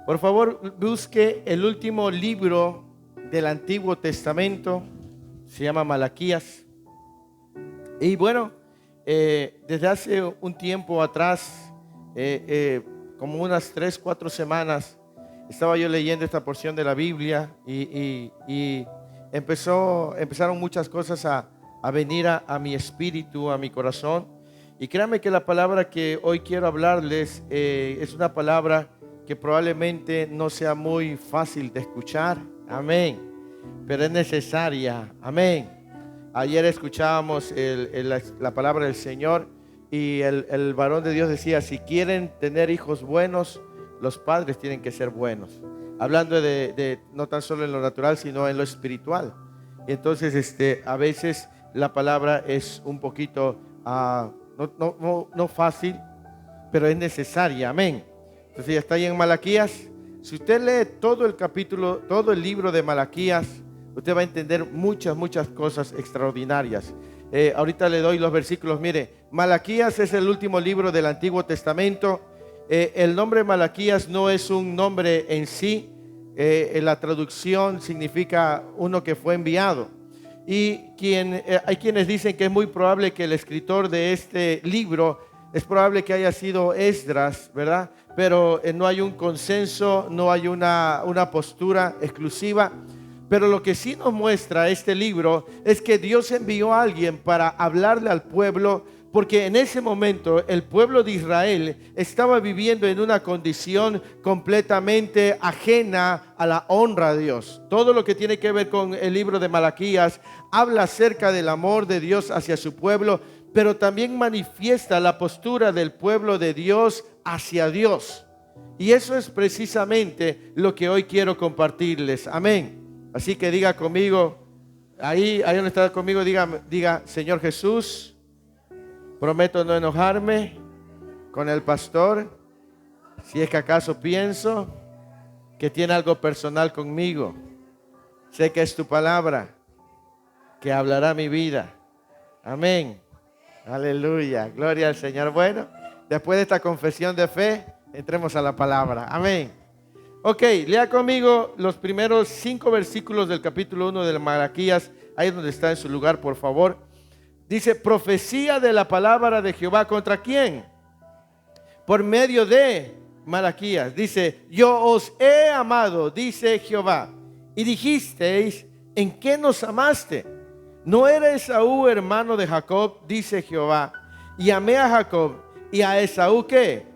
Por favor, busque el último libro del Antiguo Testamento. Se llama Malaquías. Y bueno, desde hace un tiempo atrás, como unas 3, 4 semanas, estaba yo leyendo esta porción de la Biblia y empezaron muchas cosas a venir a mi espíritu, a mi corazón. Y créanme que la palabra que hoy quiero hablarles es una palabra que probablemente no sea muy fácil de escuchar, amén, pero es necesaria, amén. Ayer escuchábamos la palabra del Señor y el varón de Dios decía: si quieren tener hijos buenos, los padres tienen que ser buenos, hablando de no tan solo en lo natural, sino en lo espiritual. Y entonces a veces la palabra es un poquito no fácil, pero es necesaria, amén. Entonces ya está ahí en Malaquías. Si usted lee todo el capítulo, todo el libro de Malaquías, usted va a entender muchas cosas extraordinarias. Ahorita le doy los versículos. Mire, Malaquías es el último libro del Antiguo Testamento. El nombre Malaquías no es un nombre en sí. La traducción significa uno que fue enviado. Y hay quienes dicen que es muy probable que el escritor de este libro es probable que haya sido Esdras, ¿verdad? Pero no hay un consenso, no hay una postura exclusiva. Pero lo que sí nos muestra este libro es que Dios envió a alguien para hablarle al pueblo, porque en ese momento el pueblo de Israel estaba viviendo en una condición completamente ajena a la honra de Dios. Todo lo que tiene que ver con el libro de Malaquías habla acerca del amor de Dios hacia su pueblo, pero también manifiesta la postura del pueblo de Dios hacia Dios. Y eso es precisamente lo que hoy quiero compartirles. Amén. Así que diga conmigo, ahí donde está conmigo, diga: Señor Jesús, prometo no enojarme con el pastor, si es que acaso pienso que tiene algo personal conmigo. Sé que es tu palabra que hablará mi vida. Amén. Aleluya, gloria al Señor. Bueno, después de esta confesión de fe, entremos a la palabra. Amén. Ok, lea conmigo los primeros 5 versículos del capítulo 1 de Malaquías. Ahí donde está en su lugar, por favor. Dice: profecía de la palabra de Jehová. ¿Contra quién? Por medio de Malaquías. Dice: yo os he amado, dice Jehová. Y dijisteis: ¿en qué nos amaste? ¿No era Esaú hermano de Jacob? Dice Jehová. Y amé a Jacob, y a Esaú ¿qué?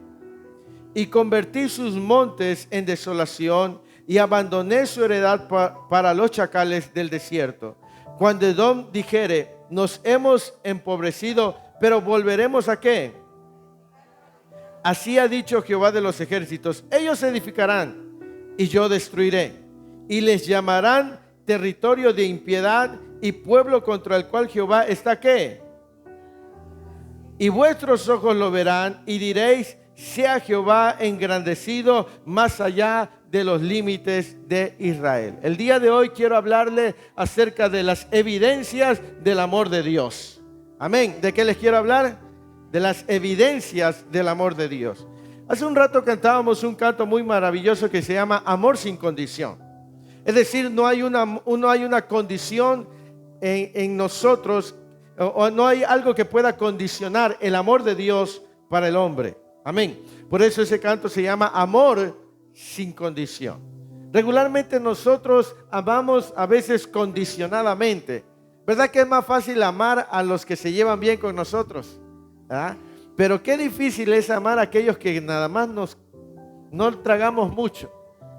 Y convertí sus montes en desolación, y abandoné su heredad para los chacales del desierto. Cuando Edom dijere: nos hemos empobrecido, pero volveremos ¿a qué? Así ha dicho Jehová de los ejércitos: ellos edificarán, y yo destruiré, y les llamarán territorio de impiedad, y pueblo contra el cual Jehová está ¿qué? Y vuestros ojos lo verán, y diréis: sea Jehová engrandecido más allá de los límites de Israel. El día de hoy quiero hablarle acerca de las evidencias del amor de Dios. Amén. ¿De qué les quiero hablar? De las evidencias del amor de Dios. Hace un rato cantábamos un canto muy maravilloso que se llama Amor sin condición. Es decir, no hay una condición en nosotros, o no hay algo que pueda condicionar el amor de Dios para el hombre. Amén. Por eso ese canto se llama Amor sin condición. Regularmente nosotros amamos a veces condicionadamente. ¿Verdad que es más fácil amar a los que se llevan bien con nosotros? ¿Ah? Pero qué difícil es amar a aquellos que nada más no tragamos mucho,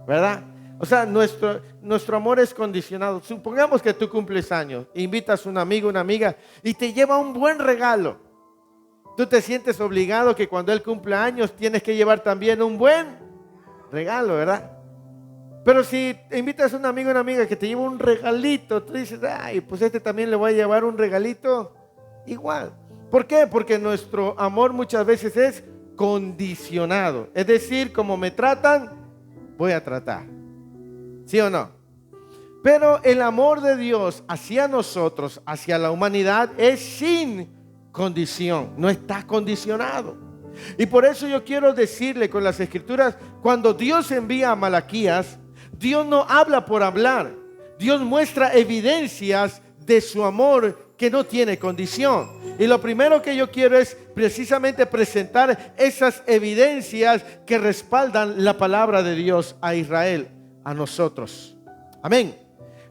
¿verdad? O sea, nuestro amor es condicionado. Supongamos que tú cumples años, invitas a un amigo, una amiga y te lleva un buen regalo. Tú te sientes obligado que cuando él cumple años tienes que llevar también un buen regalo, ¿verdad? Pero si invitas a un amigo o una amiga que te lleva un regalito, tú dices: ay, pues también le voy a llevar un regalito igual. ¿Por qué? Porque nuestro amor muchas veces es condicionado. Es decir, como me tratan, voy a tratar. ¿Sí o no? Pero el amor de Dios hacia nosotros, hacia la humanidad, es sin condición, no está condicionado. Y por eso yo quiero decirle con las escrituras, cuando Dios envía a Malaquías, Dios no habla por hablar. Dios muestra evidencias de su amor que no tiene condición. Y lo primero que yo quiero es precisamente presentar esas evidencias que respaldan la palabra de Dios a Israel, a nosotros. Amén.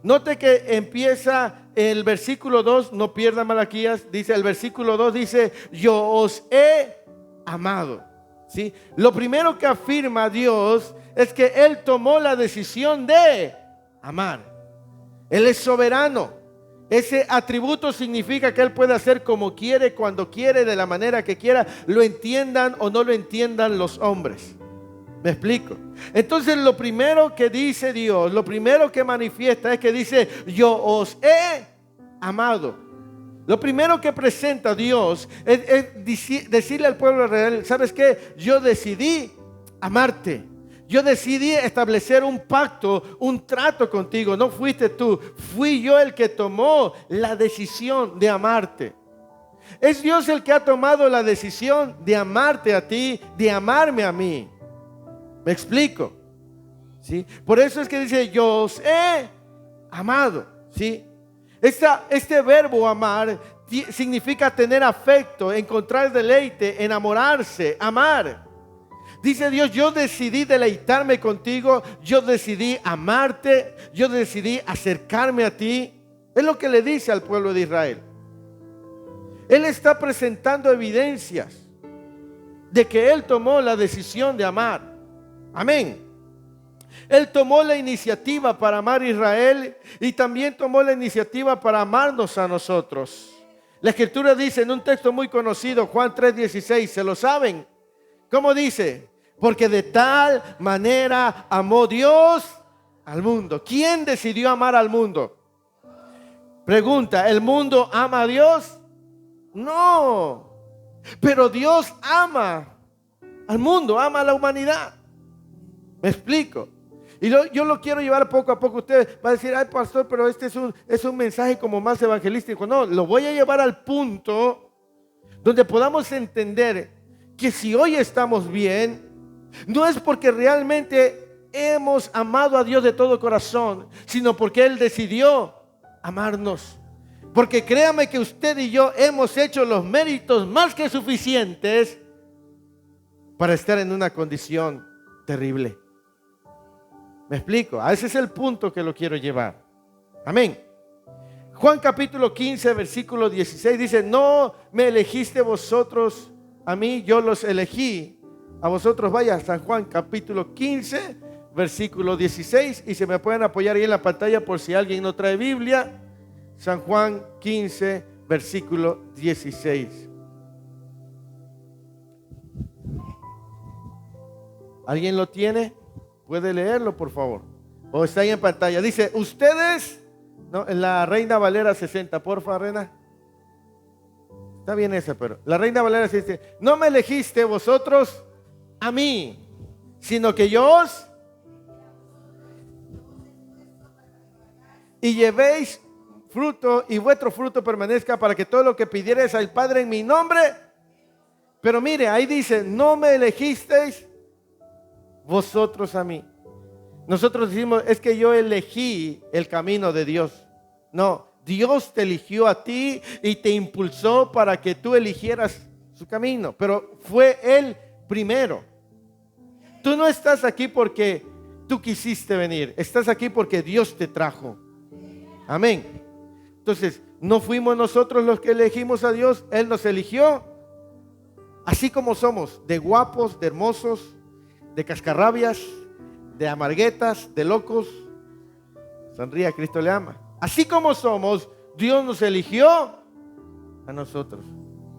Note que empieza el versículo 2, no pierda Malaquías, dice el versículo 2, dice, yo os he amado. ¿Sí? Lo primero que afirma Dios es que Él tomó la decisión de amar. Él es soberano. Ese atributo significa que Él puede hacer como quiere, cuando quiere, de la manera que quiera, lo entiendan o no lo entiendan los hombres. ¿Me explico? Entonces lo primero que dice Dios, lo primero que manifiesta es que dice, yo os he amado. Lo primero que presenta Dios es decirle al pueblo de Israel, ¿sabes qué? Yo decidí amarte. Yo decidí establecer un pacto, un trato contigo. No fuiste tú, fui yo el que tomó la decisión de amarte. Es Dios el que ha tomado la decisión de amarte a ti, de amarme a mí. ¿Me explico? ¿Sí? Por eso es que dice, yo os he amado. ¿Sí? Este verbo amar significa tener afecto, encontrar deleite, enamorarse, amar. Dice Dios, yo decidí deleitarme contigo, yo decidí amarte, yo decidí acercarme a ti. Es lo que le dice al pueblo de Israel. Él está presentando evidencias de que Él tomó la decisión de amar. Amén. Él tomó la iniciativa para amar a Israel y también tomó la iniciativa para amarnos a nosotros. La Escritura dice en un texto muy conocido, Juan 3:16, ¿se lo saben? ¿Cómo dice? Porque de tal manera amó Dios al mundo. ¿Quién decidió amar al mundo? Pregunta, ¿el mundo ama a Dios? No. Pero Dios ama al mundo, ama a la humanidad. ¿Me explico? Y yo lo quiero llevar poco a poco. Usted va a decir, ay pastor, pero este es un mensaje como más evangelístico. No, lo voy a llevar al punto donde podamos entender que si hoy estamos bien, no es porque realmente hemos amado a Dios de todo corazón, sino porque Él decidió amarnos. Porque créame que usted y yo hemos hecho los méritos más que suficientes para estar en una condición terrible. ¿Me explico? A ese es el punto que lo quiero llevar. Amén. Juan capítulo 15, versículo 16 dice, no me elegiste vosotros a mí, yo los elegí a vosotros. Vaya, San Juan capítulo 15, versículo 16. Y se me pueden apoyar ahí en la pantalla por si alguien no trae Biblia. San Juan 15, versículo 16. ¿Alguien lo tiene? ¿Puede leerlo, por favor? O está ahí en pantalla. Dice, ustedes, no, en la Reina Valera 60, porfa, Reina. Está bien esa, pero la Reina Valera dice, no me elegiste vosotros a mí, sino que yo os y llevéis fruto y vuestro fruto permanezca para que todo lo que pidierais al Padre en mi nombre. Pero mire, ahí dice, no me elegisteis vosotros a mí. Nosotros decimos, es que yo elegí el camino de Dios. No, Dios te eligió a ti y te impulsó para que tú eligieras su camino, pero fue Él primero. Tú no estás aquí porque tú quisiste venir, estás aquí porque Dios te trajo. Amén. Entonces, no fuimos nosotros los que elegimos a Dios, Él nos eligió así como somos, de guapos, de hermosos, de cascarrabias, de amarguetas, de locos. Sonría, Cristo le ama. Así como somos, Dios nos eligió a nosotros.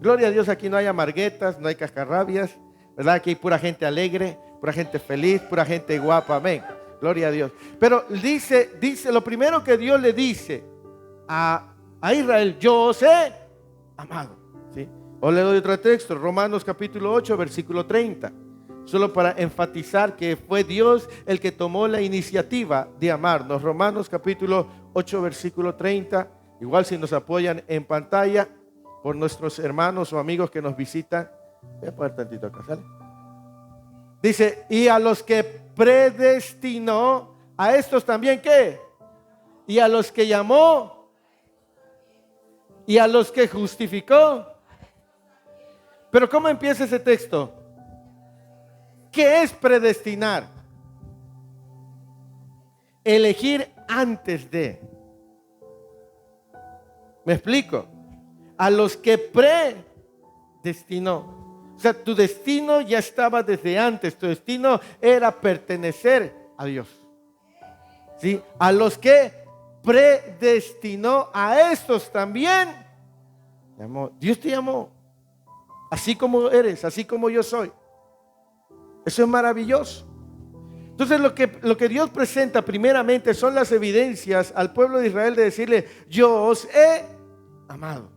Gloria a Dios, aquí no hay amarguetas, no hay cascarrabias, ¿verdad? Aquí hay pura gente alegre, pura gente feliz, pura gente guapa, amén. Gloria a Dios. Pero dice, lo primero que Dios le dice a Israel, yo os he amado. ¿Sí? O le doy otro texto, Romanos capítulo 8, versículo 30. Solo para enfatizar que fue Dios el que tomó la iniciativa de amarnos. Romanos capítulo 8, versículo 30. Igual si nos apoyan en pantalla por nuestros hermanos o amigos que nos visitan. Voy a poner tantito acá, ¿sale? Dice, y a los que predestinó, a estos también, ¿qué? Y a los que llamó, y a los que justificó. Pero ¿cómo empieza ese texto? ¿Qué es predestinar? Elegir antes de. ¿Me explico? A los que predestinó. O sea, tu destino ya estaba desde antes. Tu destino era pertenecer a Dios. ¿Sí? A los que predestinó, a estos también llamó. Dios te llamó. Así como eres, así como yo soy. Eso es maravilloso. Entonces lo que Dios presenta primeramente son las evidencias al pueblo de Israel de decirle, yo os he amado.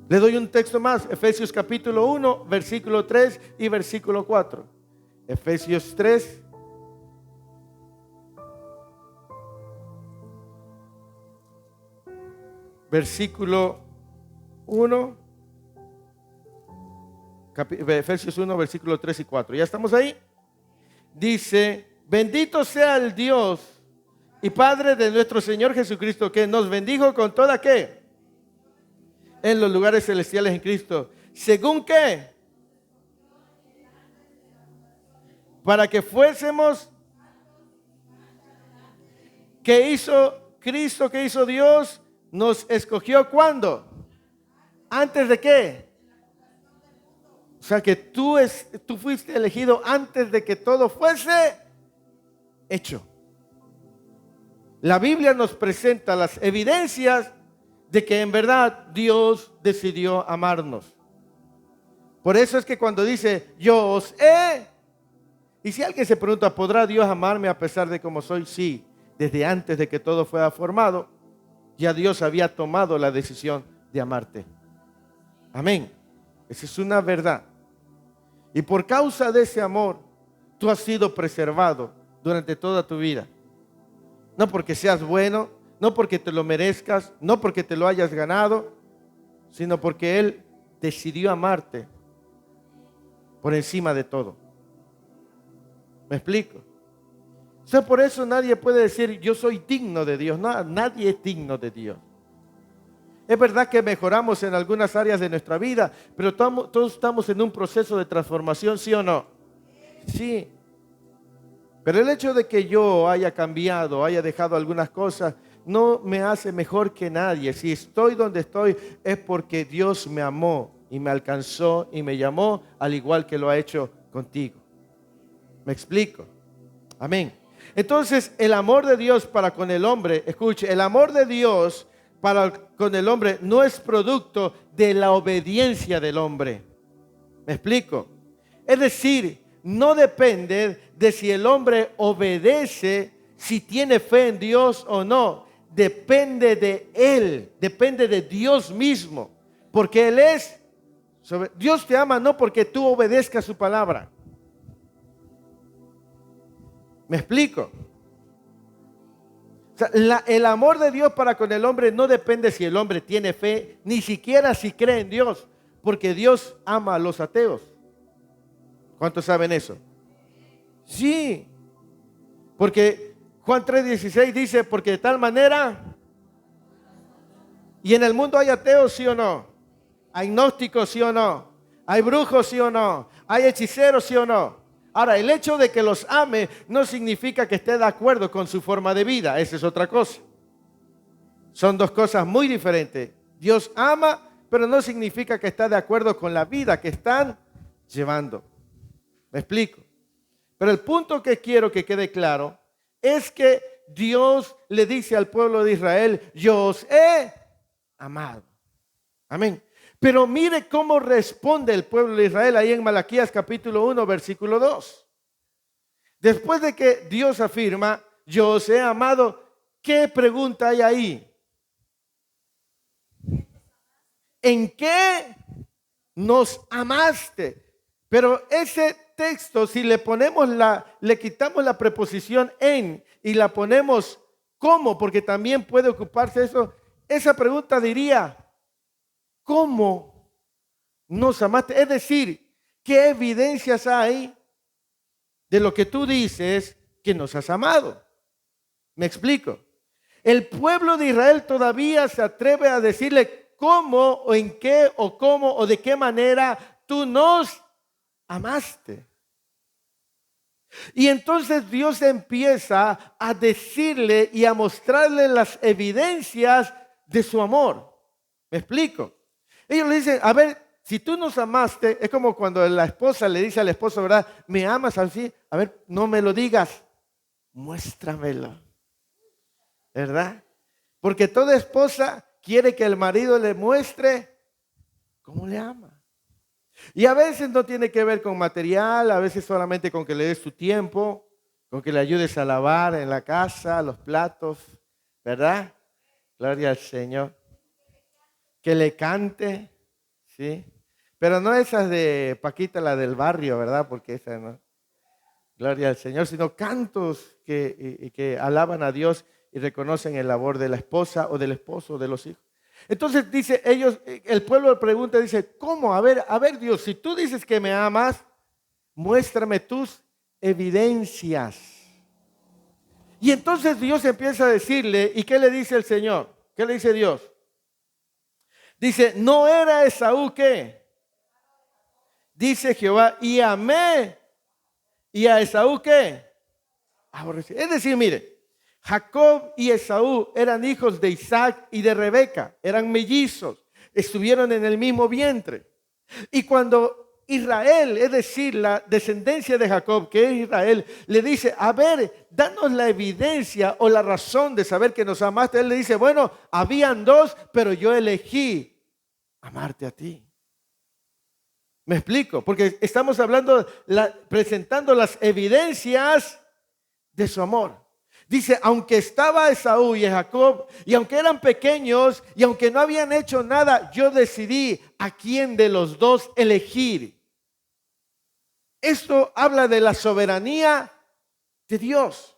Le doy un texto más, Efesios capítulo 1, versículo 3 y versículo 4. Efesios 3. Versículo 1. Efesios 1, versículo 3 y 4. ¿Ya estamos ahí? Dice, bendito sea el Dios y Padre de nuestro Señor Jesucristo, que nos bendijo con toda ¿qué? En los lugares celestiales en Cristo. ¿Según qué? Para que fuésemos. ¿Qué hizo Cristo? ¿Qué hizo Dios? Nos escogió ¿cuándo? ¿Antes de qué? O sea que tú fuiste elegido antes de que todo fuese hecho. La Biblia nos presenta las evidencias de que en verdad Dios decidió amarnos. Por eso es que cuando dice yo os he, y si alguien se pregunta, ¿podrá Dios amarme a pesar de cómo soy? Sí, desde antes de que todo fuera formado, ya Dios había tomado la decisión de amarte. Amén. Esa es una verdad. Y por causa de ese amor, tú has sido preservado durante toda tu vida. No porque seas bueno, no porque te lo merezcas, no porque te lo hayas ganado, sino porque Él decidió amarte por encima de todo. ¿Me explico? O sea, por eso nadie puede decir yo soy digno de Dios. No, nadie es digno de Dios. Es verdad que mejoramos en algunas áreas de nuestra vida, pero todos estamos en un proceso de transformación, ¿sí o no? Sí. Pero el hecho de que yo haya cambiado, haya dejado algunas cosas, no me hace mejor que nadie. Si estoy donde estoy es porque Dios me amó y me alcanzó y me llamó, al igual que lo ha hecho contigo. ¿Me explico? Amén. Entonces, el amor de Dios para con el hombre, escuche, el amor de Dios para con el hombre no es producto de la obediencia del hombre. ¿Me explico? Es decir, no depende de si el hombre obedece, si tiene fe en Dios o no. Depende de Él, depende de Dios mismo. Porque Él es, Dios te ama no porque tú obedezcas su palabra. ¿Me explico? O sea, el amor de Dios para con el hombre no depende si el hombre tiene fe, ni siquiera si cree en Dios, porque Dios ama a los ateos. ¿Cuántos saben eso? Sí, porque Juan 3:16 dice, porque de tal manera, y en el mundo hay ateos, ¿sí o no? Hay gnósticos, ¿sí o no? Hay brujos, ¿sí o no? Hay hechiceros, ¿sí o no? Ahora, el hecho de que los ame no significa que esté de acuerdo con su forma de vida. Esa es otra cosa. Son dos cosas muy diferentes. Dios ama, pero no significa que está de acuerdo con la vida que están llevando. ¿Me explico? Pero el punto que quiero que quede claro es que Dios le dice al pueblo de Israel, yo os he amado. Amén. Pero mire cómo responde el pueblo de Israel ahí en Malaquías capítulo 1, versículo 2. Después de que Dios afirma, yo os he amado, ¿qué pregunta hay ahí? ¿En qué nos amaste? Pero ese texto, si le quitamos la preposición en y la ponemos ¿cómo? Porque también puede ocuparse eso. Esa pregunta diría, ¿cómo nos amaste? Es decir, ¿Qué evidencias hay de lo que tú dices que nos has amado? Me explico. El pueblo de Israel todavía se atreve a decirle cómo o en qué o cómo o de qué manera tú nos amaste. Y entonces Dios empieza a decirle y a mostrarle las evidencias de su amor. ¿Me explico? Ellos le dicen, a ver, si tú nos amaste, es como cuando la esposa le dice al esposo, ¿verdad? ¿Me amas así? A ver, no me lo digas, muéstramelo, ¿verdad? Porque toda esposa quiere que el marido le muestre cómo le ama. Y a veces no tiene que ver con material, a veces solamente con que le des tu tiempo, con que le ayudes a lavar en la casa, los platos, ¿verdad? Gloria al Señor. Que le cante, ¿sí? Pero no esas de Paquita, la del barrio, ¿verdad? Porque esa no. Gloria al Señor, sino cantos que alaban a Dios y reconocen el labor de la esposa o del esposo o de los hijos. Entonces dice ellos, el pueblo pregunta, dice, ¿cómo? A ver Dios, si tú dices que me amas, muéstrame tus evidencias. Y entonces Dios empieza a decirle, ¿y qué le dice el Señor? ¿Qué le dice Dios? Dice, ¿no era Esaú qué? Dice Jehová, y amé, y a Esaú qué? Aborrecí. Es decir, mire, Jacob y Esaú eran hijos de Isaac y de Rebeca, eran mellizos, estuvieron en el mismo vientre. Y cuando Israel, es decir, la descendencia de Jacob, que es Israel, le dice, a ver, danos la evidencia o la razón de saber que nos amaste. Él le dice, bueno, habían dos, pero yo elegí amarte a ti. ¿Me explico? Porque estamos hablando, presentando las evidencias de su amor. Dice, aunque estaba Esaú y Jacob, y aunque eran pequeños, y aunque no habían hecho nada, yo decidí a quién de los dos elegir. Esto habla de la soberanía de Dios.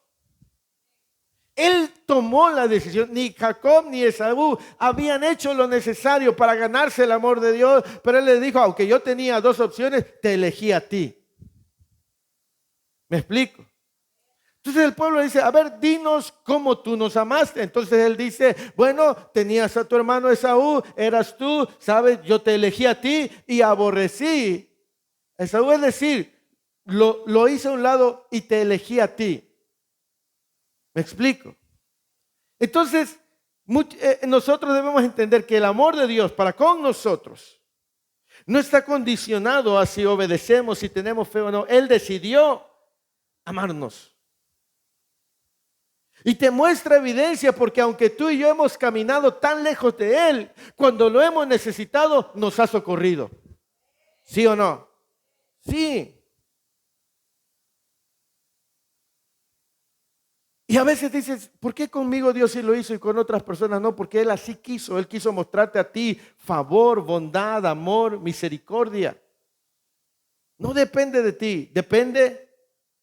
Él tomó la decisión. Ni Jacob ni Esaú habían hecho lo necesario para ganarse el amor de Dios, pero él le dijo, aunque yo tenía dos opciones, te elegí a ti. ¿Me explico? Entonces el pueblo dice, a ver, dinos cómo tú nos amaste. Entonces él dice, bueno, tenías a tu hermano Esaú, eras tú, sabes, yo te elegí a ti y aborrecí. Esaú, es decir, lo hice a un lado y te elegí a ti. ¿Me explico? Entonces, nosotros debemos entender que el amor de Dios para con nosotros no está condicionado a si obedecemos, si tenemos fe o no. Él decidió amarnos. Y te muestra evidencia porque aunque tú y yo hemos caminado tan lejos de Él, cuando lo hemos necesitado, nos ha socorrido. ¿Sí o no? Sí. Y a veces dices, ¿por qué conmigo Dios sí lo hizo y con otras personas no? Porque Él así quiso. Él quiso mostrarte a ti favor, bondad, amor, misericordia. No depende de ti, depende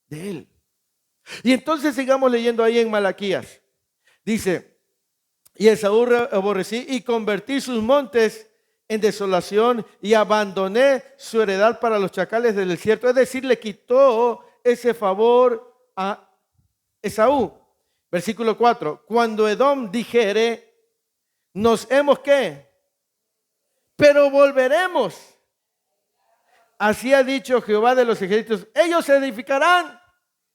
de Él. Y entonces sigamos leyendo ahí en Malaquías. Dice, y Esaú aborrecí y convertí sus montes en desolación y abandoné su heredad para los chacales del desierto. Es decir, le quitó ese favor a Esaú. Versículo 4. Cuando Edom dijere, nos hemos ¿qué? Pero volveremos. Así ha dicho Jehová de los ejércitos. Ellos se edificarán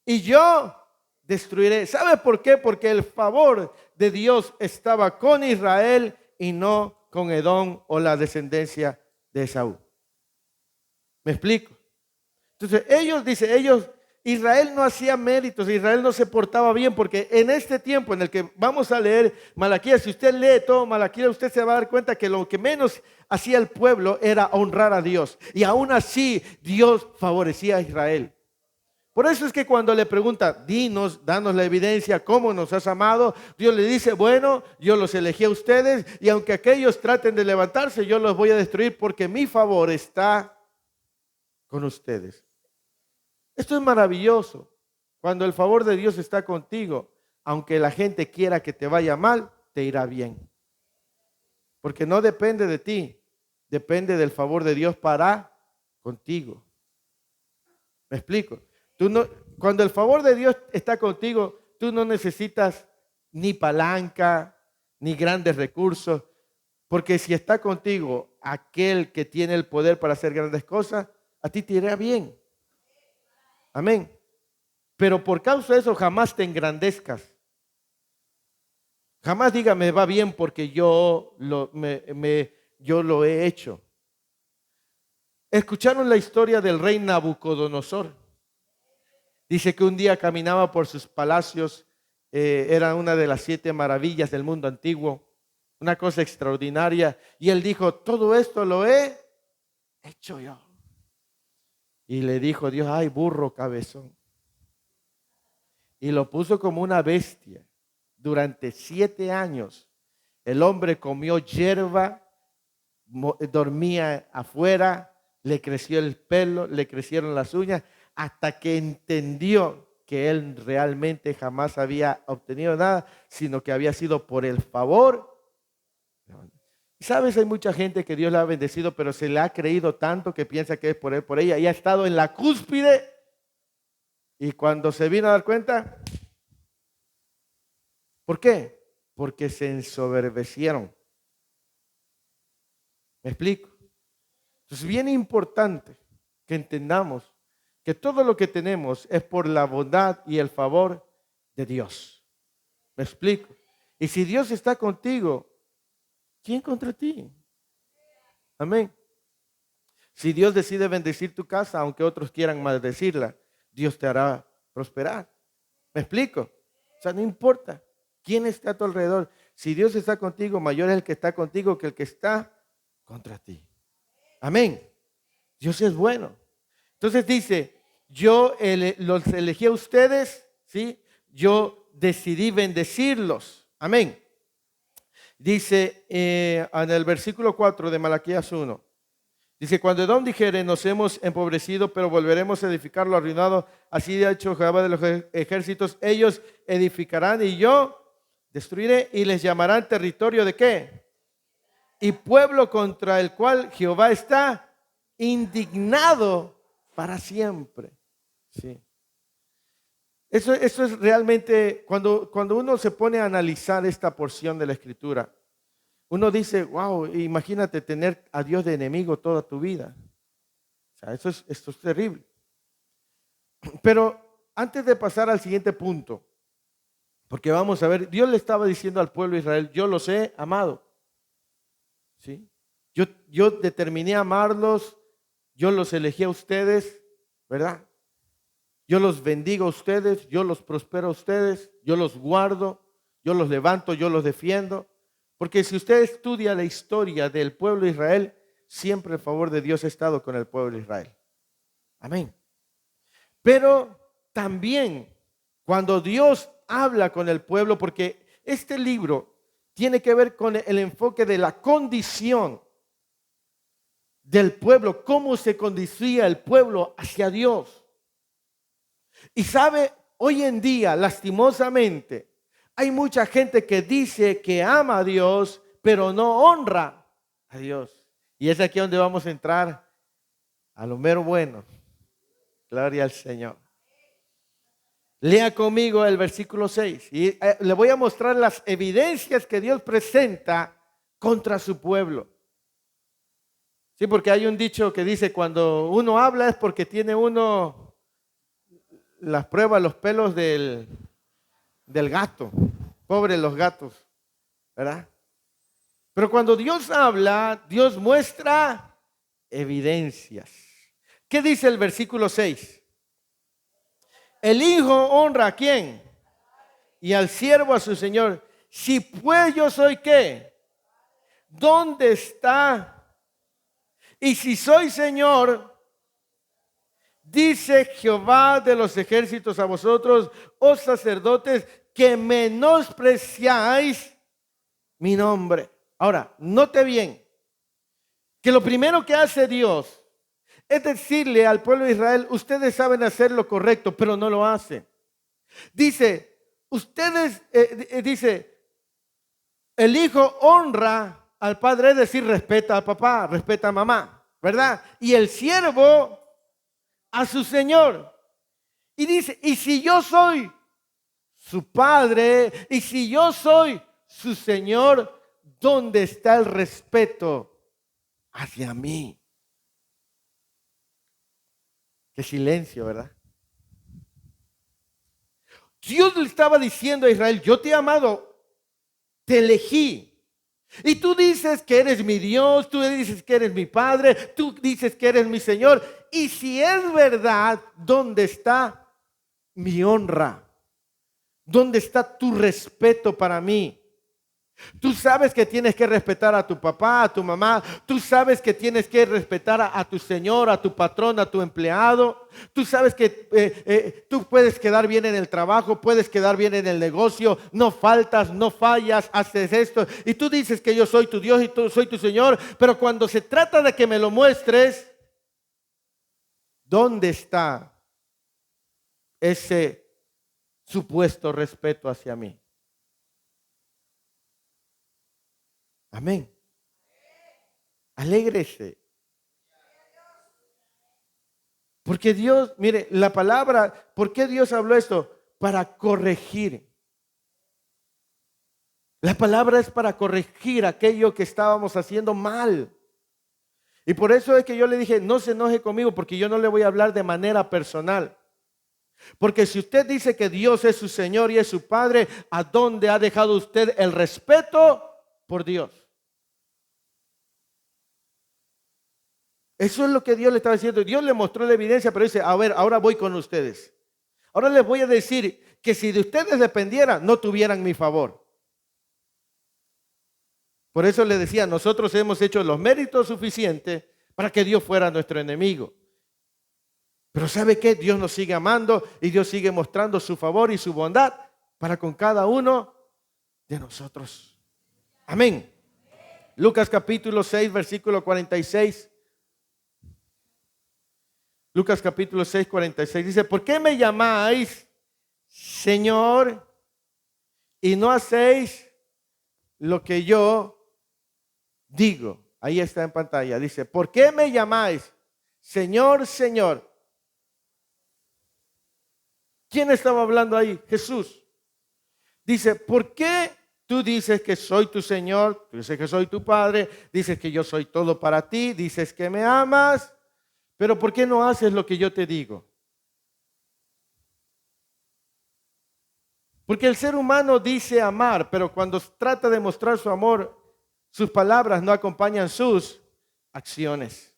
y yo destruiré. ¿Sabe por qué? Porque el favor de Dios estaba con Israel y no con Edom o la descendencia de Esaú. ¿Me explico? Entonces Israel no hacía méritos, Israel no se portaba bien, porque en este tiempo en el que vamos a leer Malaquías, si usted lee todo Malaquías, usted se va a dar cuenta que lo que menos hacía el pueblo era honrar a Dios. Y aún así Dios favorecía a Israel. Por eso es que cuando le pregunta, danos la evidencia, cómo nos has amado, Dios le dice, bueno, yo los elegí a ustedes y aunque aquellos traten de levantarse, yo los voy a destruir porque mi favor está con ustedes. Esto es maravilloso. Cuando el favor de Dios está contigo, aunque la gente quiera que te vaya mal, te irá bien. Porque no depende de ti, depende del favor de Dios para contigo. ¿Me explico? Tú no, cuando el favor de Dios está contigo, tú no necesitas ni palanca, ni grandes recursos, porque si está contigo aquel que tiene el poder para hacer grandes cosas, a ti te irá bien. Amén. Pero por causa de eso jamás te engrandezcas. Jamás diga me va bien porque yo lo he hecho. ¿Escucharon la historia del rey Nabucodonosor? Dice que un día caminaba por sus palacios, era una de las 7 maravillas del mundo antiguo, una cosa extraordinaria. Y él dijo, todo esto lo he hecho yo. Y le dijo Dios, ay, burro cabezón. Y lo puso como una bestia. Durante 7 años, el hombre comió hierba, dormía afuera, le creció el pelo, le crecieron las uñas, hasta que entendió que él realmente jamás había obtenido nada, sino que había sido por el favor. ¿Sabes? Hay mucha gente que Dios la ha bendecido, pero se le ha creído tanto que piensa que es por él, por ella, y ha estado en la cúspide. Y cuando se vino a dar cuenta, ¿por qué? Porque se ensoberbecieron. ¿Me explico? Entonces, bien importante que entendamos que todo lo que tenemos es por la bondad y el favor de Dios. ¿Me explico? Y si Dios está contigo, ¿quién contra ti? Amén. Si Dios decide bendecir tu casa, aunque otros quieran maldecirla, Dios te hará prosperar. ¿Me explico? O sea, no importa quién está a tu alrededor. Si Dios está contigo, mayor es el que está contigo que el que está contra ti. Amén. Dios es bueno. Entonces dice, yo los elegí a ustedes, ¿sí? Yo decidí bendecirlos. Amén. Dice en el versículo 4 de Malaquías 1. Dice, cuando Edom dijere, nos hemos empobrecido, pero volveremos a edificar lo arruinado, así ha hecho Jehová de los ejércitos, ellos edificarán y yo destruiré y les llamarán territorio de ¿qué? Y pueblo contra el cual Jehová está indignado para siempre. Sí. Eso es realmente, cuando uno se pone a analizar esta porción de la Escritura, uno dice, wow, imagínate tener a Dios de enemigo toda tu vida. O sea, esto es terrible. Pero antes de pasar al siguiente punto, porque vamos a ver, Dios le estaba diciendo al pueblo de Israel, yo los he amado. ¿Sí? Yo determiné amarlos, yo los elegí a ustedes, ¿verdad? Yo los bendigo a ustedes, yo los prospero a ustedes, yo los guardo, yo los levanto, yo los defiendo. Porque si usted estudia la historia del pueblo de Israel, siempre el favor de Dios ha estado con el pueblo de Israel. Amén. Pero también cuando Dios habla con el pueblo, porque este libro tiene que ver con el enfoque de la condición del pueblo, cómo se conducía el pueblo hacia Dios. Y sabe, hoy en día, lastimosamente, hay mucha gente que dice que ama a Dios, pero no honra a Dios. Y es aquí donde vamos a entrar a lo mero bueno. Gloria al Señor. Lea conmigo el versículo 6 y le voy a mostrar las evidencias que Dios presenta contra su pueblo. Sí, porque hay un dicho que dice, cuando uno habla es porque tiene uno las pruebas, los pelos del gato. Pobres los gatos, ¿verdad? Pero cuando Dios habla, Dios muestra evidencias. ¿Qué dice el versículo 6? El hijo honra a ¿quién? Y al siervo a su señor. Si pues yo soy ¿qué? ¿Dónde está? Y si soy señor, dice Jehová de los ejércitos a vosotros, oh sacerdotes, que menospreciáis mi nombre. Ahora, note bien que lo primero que hace Dios es decirle al pueblo de Israel, ustedes saben hacer lo correcto, pero no lo hacen. Dice, dice, el hijo honra al padre, es decir, respeta al papá, respeta a mamá, ¿verdad? Y el siervo a su Señor. Y dice, y si yo soy su Padre, y si yo soy su Señor, ¿dónde está el respeto hacia mí? Qué silencio, ¿verdad? Dios le estaba diciendo a Israel, yo te he amado, te elegí. Y tú dices que eres mi Dios, tú dices que eres mi Padre, tú dices que eres mi Señor. Y si es verdad, ¿dónde está mi honra? ¿Dónde está tu respeto para mí? Tú sabes que tienes que respetar a tu papá, a tu mamá. Tú sabes que tienes que respetar a tu señor, a tu patrón, a tu empleado. Tú sabes que tú puedes quedar bien en el trabajo, puedes quedar bien en el negocio. No faltas, no fallas, haces esto. Y tú dices que yo soy tu Dios y tú soy tu Señor. Pero cuando se trata de que me lo muestres, ¿dónde está ese supuesto respeto hacia mí? Amén. Alégrese. Porque Dios, mire, la palabra, ¿por qué Dios habló esto? Para corregir. La palabra es para corregir aquello que estábamos haciendo mal. Y por eso es que yo le dije, no se enoje conmigo porque yo no le voy a hablar de manera personal. Porque si usted dice que Dios es su Señor y es su Padre, ¿a dónde ha dejado usted el respeto por Dios? Eso es lo que Dios le estaba diciendo. Dios le mostró la evidencia, pero dice, a ver, ahora voy con ustedes. Ahora les voy a decir que si de ustedes dependiera, no tuvieran mi favor. Por eso le decía, nosotros hemos hecho los méritos suficientes para que Dios fuera nuestro enemigo. Pero ¿sabe qué? Dios nos sigue amando y Dios sigue mostrando su favor y su bondad para con cada uno de nosotros. Amén. Lucas capítulo 6, versículo 46. Lucas capítulo 6, 46 dice, ¿por qué me llamáis Señor y no hacéis lo que yo digo? Ahí está en pantalla. Dice, ¿por qué me llamáis Señor, Señor? ¿Quién estaba hablando ahí? Jesús. Dice, ¿por qué tú dices que soy tu Señor? Tú dices que soy tu Padre. Dices que yo soy todo para ti. Dices que me amas. Pero ¿por qué no haces lo que yo te digo? Porque el ser humano dice amar, pero cuando trata de mostrar su amor, sus palabras no acompañan sus acciones.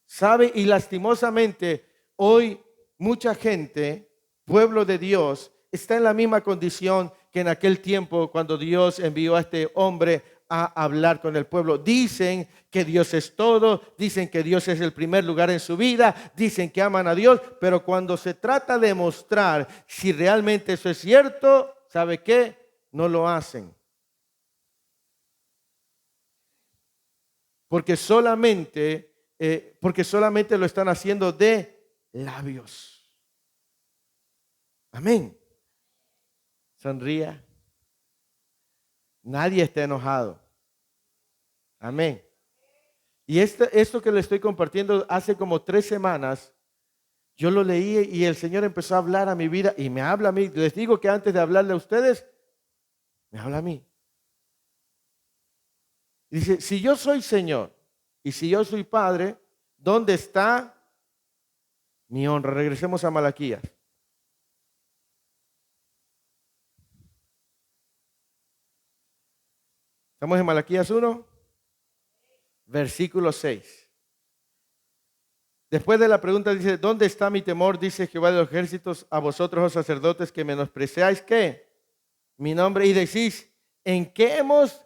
¿Sabe? Y lastimosamente, hoy mucha gente, pueblo de Dios, está en la misma condición que en aquel tiempo cuando Dios envió a este hombre a hablar con el pueblo. Dicen que Dios es todo, dicen que Dios es el primer lugar en su vida, dicen que aman a Dios, pero cuando se trata de mostrar si realmente eso es cierto, ¿sabe qué? No lo hacen. Porque solamente lo están haciendo de labios. Amén. Sonría. Nadie está enojado. Amén. Y esto que le estoy compartiendo hace como 3 semanas, yo lo leí y el Señor empezó a hablar a mi vida y me habla a mí. Les digo que antes de hablarle a ustedes, me habla a mí. Dice, si yo soy Señor y si yo soy Padre, ¿dónde está mi honra? Regresemos a Malaquías. Estamos en Malaquías 1, versículo 6. Después de la pregunta dice, ¿dónde está mi temor? Dice Jehová de los ejércitos, a vosotros, los sacerdotes, que menospreciáis, ¿qué? Mi nombre. Y decís, ¿en qué hemos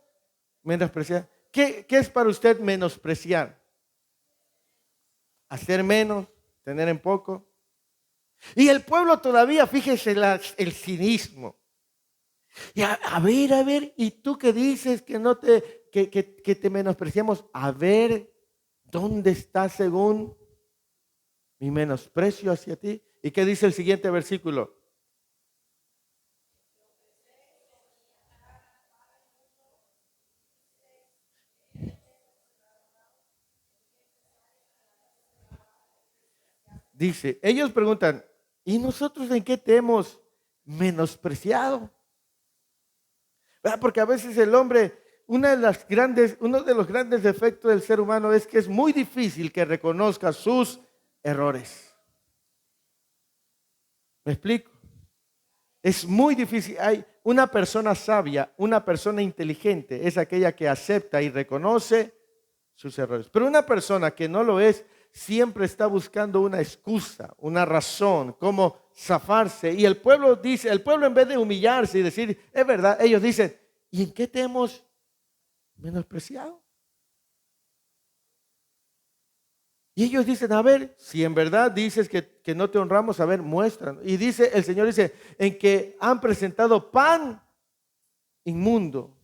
menospreciado? ¿Qué es para usted menospreciar? Hacer menos, tener en poco. Y el pueblo todavía, fíjese el cinismo. Y a ver, ¿y tú qué dices que no que te menospreciamos? A ver, ¿dónde está según mi menosprecio hacia ti? ¿Y qué dice el siguiente versículo? dice, ellos preguntan, ¿y nosotros en qué te hemos menospreciado? ¿Verdad? Porque a veces el hombre, uno de los grandes defectos del ser humano es que es muy difícil que reconozca sus errores. ¿Me explico? Es muy difícil. Hay una persona sabia, una persona inteligente, es aquella que acepta y reconoce sus errores. Pero una persona que no lo es, siempre está buscando una excusa, una razón, cómo zafarse. Y el pueblo dice, el pueblo en vez de humillarse y decir, es verdad, ellos dicen, ¿y en qué te hemos menospreciado? Y ellos dicen, a ver, si en verdad dices que no te honramos, a ver, muéstranos. Y dice, el Señor dice, en que han presentado pan inmundo.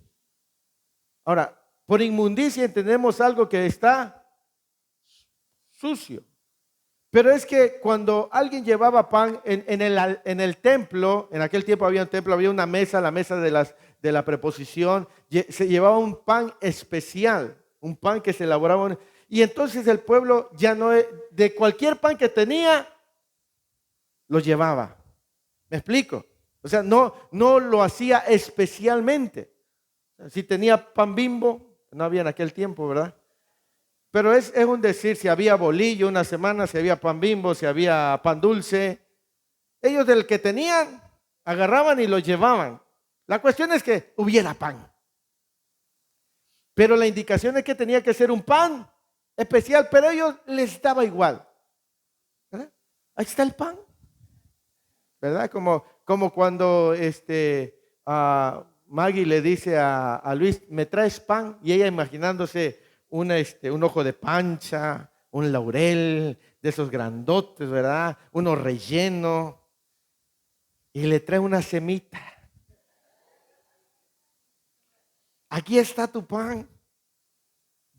Ahora, por inmundicia entendemos algo que está sucio. Pero es que cuando alguien llevaba pan en el templo, en aquel tiempo había un templo, había una mesa, la mesa de la preposición, se llevaba un pan especial, un pan que se elaboraba. Y entonces el pueblo ya no, de cualquier pan que tenía, lo llevaba. ¿Me explico? O sea, no lo hacía especialmente. Si tenía pan Bimbo, no había en aquel tiempo, ¿verdad? Pero es un decir, si había bolillo una semana, si había pan Bimbo, si había pan dulce. Ellos del que tenían, agarraban y lo llevaban. La cuestión es que hubiera pan. Pero la indicación es que tenía que ser un pan especial, pero a ellos les daba igual. ¿Verdad? Ahí está el pan. ¿Verdad? Como cuando Maggie le dice a Luis, ¿me traes pan? Y ella imaginándose un ojo de pancha, un laurel, de esos grandotes, ¿verdad? Uno relleno. Y le trae una semita. Aquí está tu pan.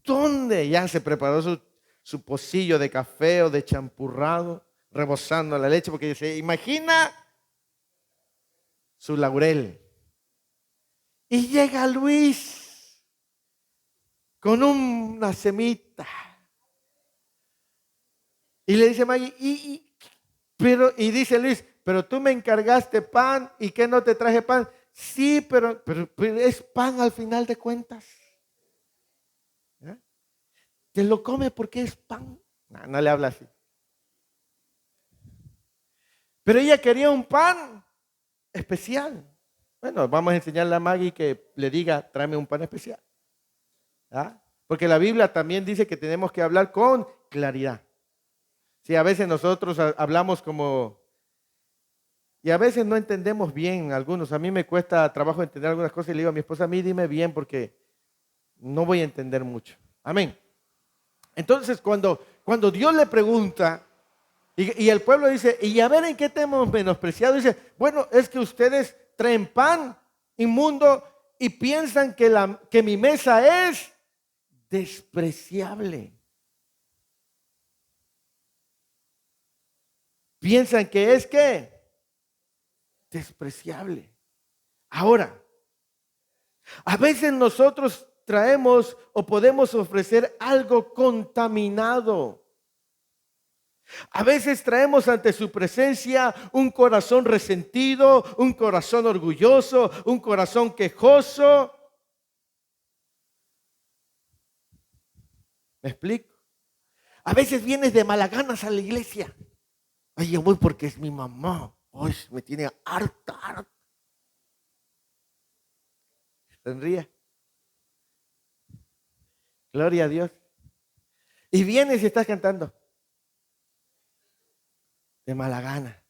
¿Dónde? Ya se preparó su pocillo de café o de champurrado, rebosando la leche, porque se imagina su laurel. Y llega Luis con una semita. Y le dice Maggie, y dice Luis, pero tú me encargaste pan y que no te traje pan. Sí, pero es pan al final de cuentas. ¿Eh? Te lo come porque es pan. No le habla así. Pero ella quería un pan especial. Bueno, vamos a enseñarle a Maggie que le diga, tráeme un pan especial. ¿Ah? Porque la Biblia también dice que tenemos que hablar con claridad. Sí, a veces nosotros hablamos como... Y a veces no entendemos bien algunos. A mí me cuesta trabajo entender algunas cosas y le digo a mi esposa, a mí dime bien porque no voy a entender mucho. Amén. Entonces, cuando Dios le pregunta y el pueblo dice, y a ver en qué te hemos menospreciado, dice, bueno, es que ustedes traen pan inmundo y piensan que mi mesa es despreciable. Piensan que es ¿qué? Despreciable. Ahora, a veces nosotros traemos o podemos ofrecer algo contaminado. A veces traemos ante su presencia un corazón resentido, un corazón orgulloso, un corazón quejoso. ¿Me explico? A veces vienes de mala ganas a la iglesia. Ay, yo voy porque es mi mamá. Ay, me tiene harta. Sonríe. Gloria a Dios. Y vienes y estás cantando. De mala gana.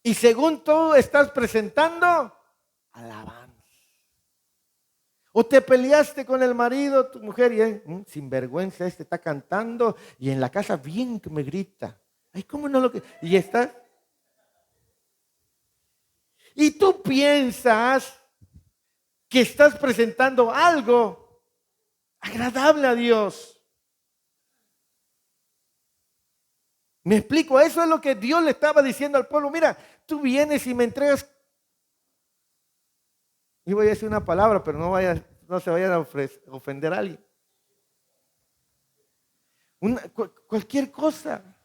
Y según tú estás presentando, alabanza. O te peleaste con el marido, tu mujer, y sinvergüenza está cantando y en la casa bien que me grita. Ay, ¿cómo no lo que? Y estás. Y tú piensas que estás presentando algo agradable a Dios. ¿Me explico? Eso es lo que Dios le estaba diciendo al pueblo. Mira, tú vienes y me entregas. Y voy a decir una palabra, pero no se vayan a ofender a alguien. Cualquier cosa.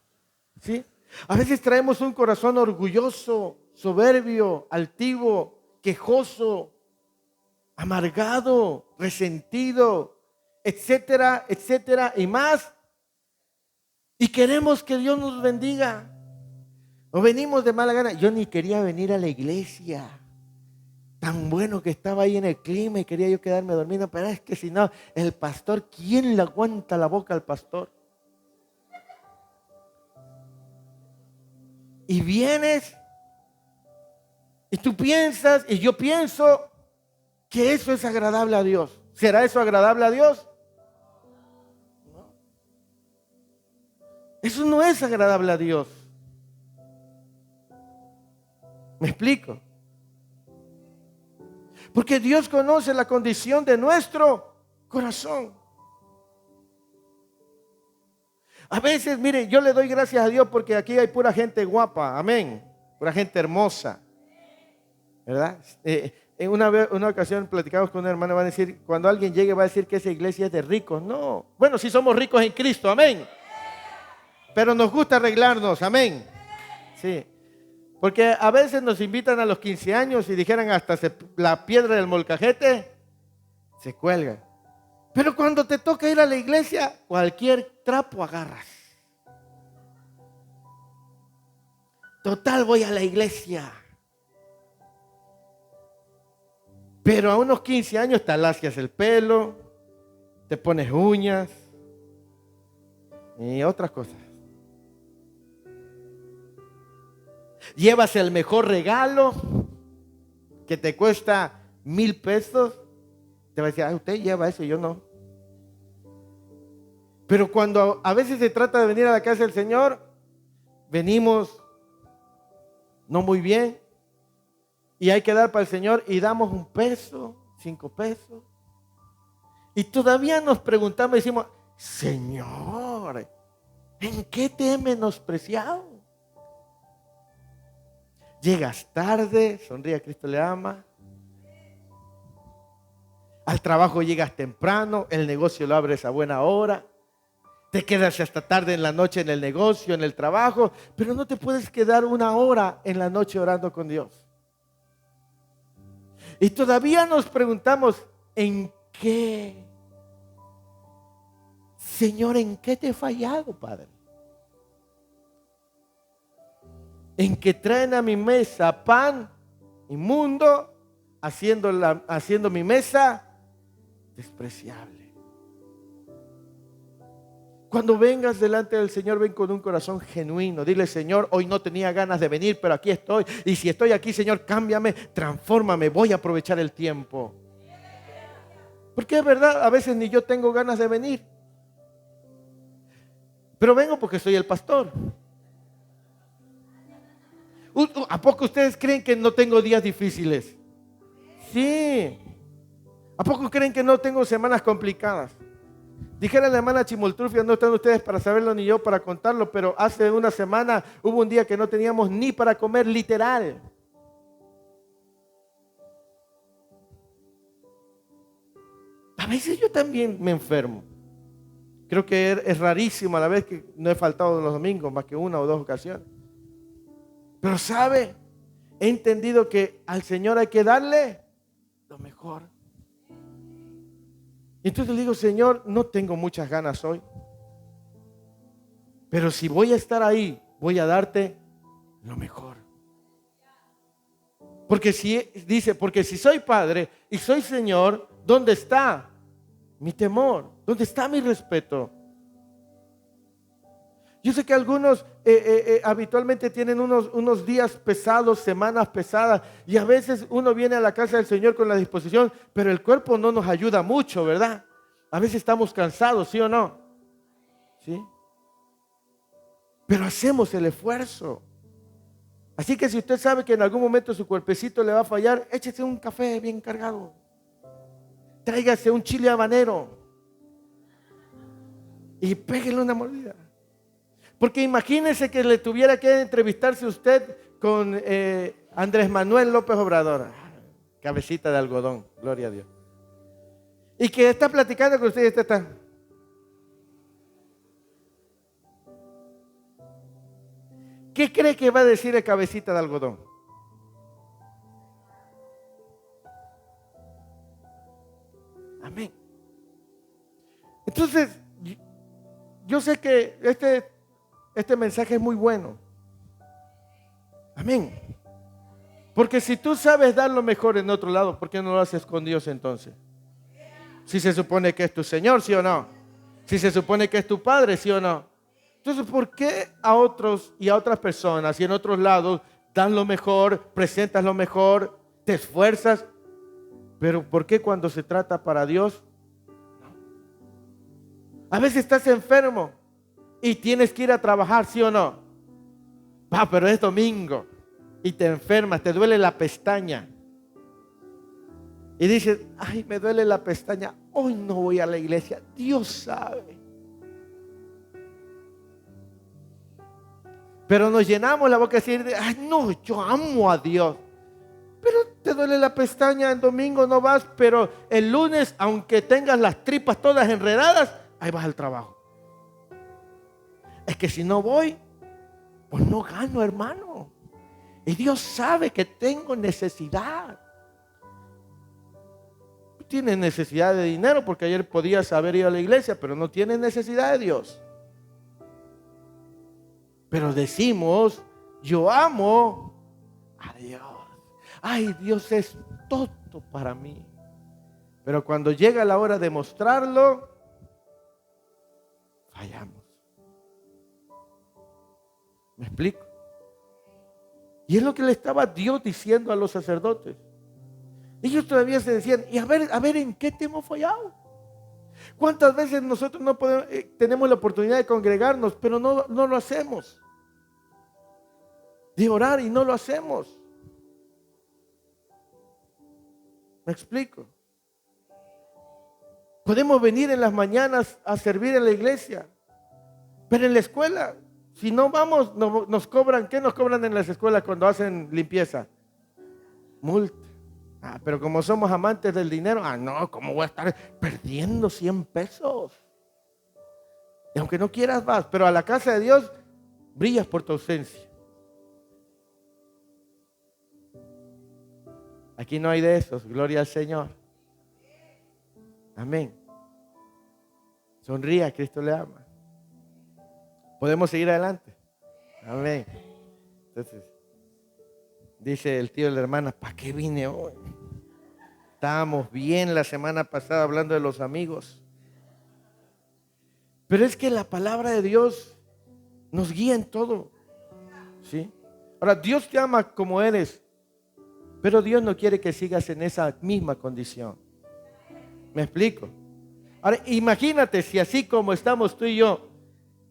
¿Sí? A veces traemos un corazón orgulloso, soberbio, altivo, quejoso, amargado, resentido, etcétera, etcétera y más. Y queremos que Dios nos bendiga. O venimos de mala gana. Yo ni quería venir a la iglesia. Tan bueno que estaba ahí en el clima y quería yo quedarme dormido. Pero es que si no, el pastor, ¿quién le aguanta la boca al pastor? Y vienes y tú piensas y yo pienso que eso es agradable a Dios. ¿Será eso agradable a Dios? No. Eso no es agradable a Dios. ¿Me explico? Porque Dios conoce la condición de nuestro corazón. A veces, mire, yo le doy gracias a Dios porque aquí hay pura gente guapa, amén, pura gente hermosa, ¿verdad? En una ocasión platicamos con una hermana, va a decir, cuando alguien llegue va a decir que esa iglesia es de ricos. No, bueno, sí somos ricos en Cristo, amén, pero nos gusta arreglarnos, amén, sí. Porque a veces nos invitan a los 15 años y dijeran hasta la piedra del molcajete se cuelga. Pero cuando te toca ir a la iglesia, cualquier trapo agarras. Total, voy a la iglesia. Pero a unos 15 años te alacias el pelo, te pones uñas y otras cosas. Llevas el mejor regalo que te cuesta 1,000 pesos. Te va a decir, usted lleva eso y yo no. Pero cuando a veces se trata de venir a la casa del Señor, venimos no muy bien y hay que dar para el Señor y damos 1 peso, 5 pesos. Y todavía nos preguntamos y decimos, Señor, ¿en qué te he menospreciado? Llegas tarde, sonríe, Cristo le ama. Al trabajo llegas temprano, el negocio lo abres a buena hora. Te quedas hasta tarde en la noche en el negocio, en el trabajo, pero no te puedes quedar 1 hora en la noche orando con Dios. Y todavía nos preguntamos, ¿en qué? Señor, ¿en qué te he fallado, Padre? En que traen a mi mesa pan inmundo, haciendo mi mesa despreciable. Cuando vengas delante del Señor, ven con un corazón genuino. Dile, Señor, hoy no tenía ganas de venir, pero aquí estoy. Y si estoy aquí, Señor, cámbiame, transfórmame, voy a aprovechar el tiempo. Porque es verdad, a veces ni yo tengo ganas de venir. Pero vengo porque soy el pastor. ¿A poco ustedes creen que no tengo días difíciles? Sí. ¿A poco creen que no tengo semanas complicadas? Dijera la hermana Chimoltrufia, no están ustedes para saberlo ni yo para contarlo, pero hace una semana hubo un día que no teníamos ni para comer, literal. A veces yo también me enfermo. Creo que es rarísimo a la vez que no he faltado los domingos, más que 1 o 2 ocasiones. Pero ¿sabe? He entendido que al Señor hay que darle lo mejor. Entonces le digo, Señor, no tengo muchas ganas hoy. Pero si voy a estar ahí, voy a darte lo mejor. Porque si soy padre y soy Señor, ¿dónde está mi temor? ¿Dónde está mi respeto? Yo sé que algunos habitualmente tienen unos días pesados, semanas pesadas, y a veces uno viene a la casa del Señor con la disposición, pero el cuerpo no nos ayuda mucho, ¿verdad? A veces estamos cansados, ¿sí o no? ¿Sí? Pero hacemos el esfuerzo. Así que si usted sabe que en algún momento su cuerpecito le va a fallar, échese un café bien cargado. Tráigase un chile habanero y péguele una mordida. Porque imagínese que le tuviera que entrevistarse usted con Andrés Manuel López Obrador, cabecita de algodón, gloria a Dios. Y que está platicando con usted y usted está. ¿Qué cree que va a decir el cabecita de algodón? Amén. Entonces, yo sé que este mensaje es muy bueno. Amén. Porque si tú sabes dar lo mejor en otro lado, ¿por qué no lo haces con Dios entonces? Si se supone que es tu Señor, ¿sí o no? Si se supone que es tu Padre, ¿sí o no? Entonces, ¿por qué a otros y a otras personas y en otros lados das lo mejor, presentas lo mejor, te esfuerzas? Pero ¿por qué cuando se trata para Dios? A veces estás enfermo y tienes que ir a trabajar, ¿sí o no? Pero es domingo y te enfermas, te duele la pestaña. Y dices, ay, me duele la pestaña, hoy no voy a la iglesia. Dios sabe. Pero nos llenamos la boca y decir, ay, no, yo amo a Dios. Pero te duele la pestaña, el domingo no vas, pero el lunes, aunque tengas las tripas todas enredadas, ahí vas al trabajo. Es que si no voy, pues no gano, hermano. Y Dios sabe que tengo necesidad. Tienes necesidad de dinero porque ayer podías haber ido a la iglesia, pero no tienes necesidad de Dios. Pero decimos, yo amo a Dios. Ay, Dios es todo para mí. Pero cuando llega la hora de mostrarlo, fallamos. ¿Me explico? Y es lo que le estaba Dios diciendo a los sacerdotes. Ellos todavía se decían, y a ver en qué te hemos fallado. ¿Cuántas veces nosotros no podemos, tenemos la oportunidad de congregarnos, pero no lo hacemos? De orar y no lo hacemos. ¿Me explico? Podemos venir en las mañanas a servir en la iglesia, pero en la escuela, si no vamos, nos cobran. ¿Qué nos cobran en las escuelas cuando hacen limpieza? Multa. Pero como somos amantes del dinero, no, ¿cómo voy a estar perdiendo 100 pesos? Y aunque no quieras vas, pero a la casa de Dios brillas por tu ausencia. Aquí no hay de esos, gloria al Señor. Amén. Sonría, Cristo le ama. Podemos seguir adelante. Amén. Entonces, dice el tío de la hermana, ¿para qué vine hoy? Estábamos bien la semana pasada hablando de los amigos. Pero es que la palabra de Dios nos guía en todo. ¿Sí? Ahora, Dios te ama como eres, pero Dios no quiere que sigas en esa misma condición. ¿Me explico? Ahora, imagínate si así como estamos tú y yo,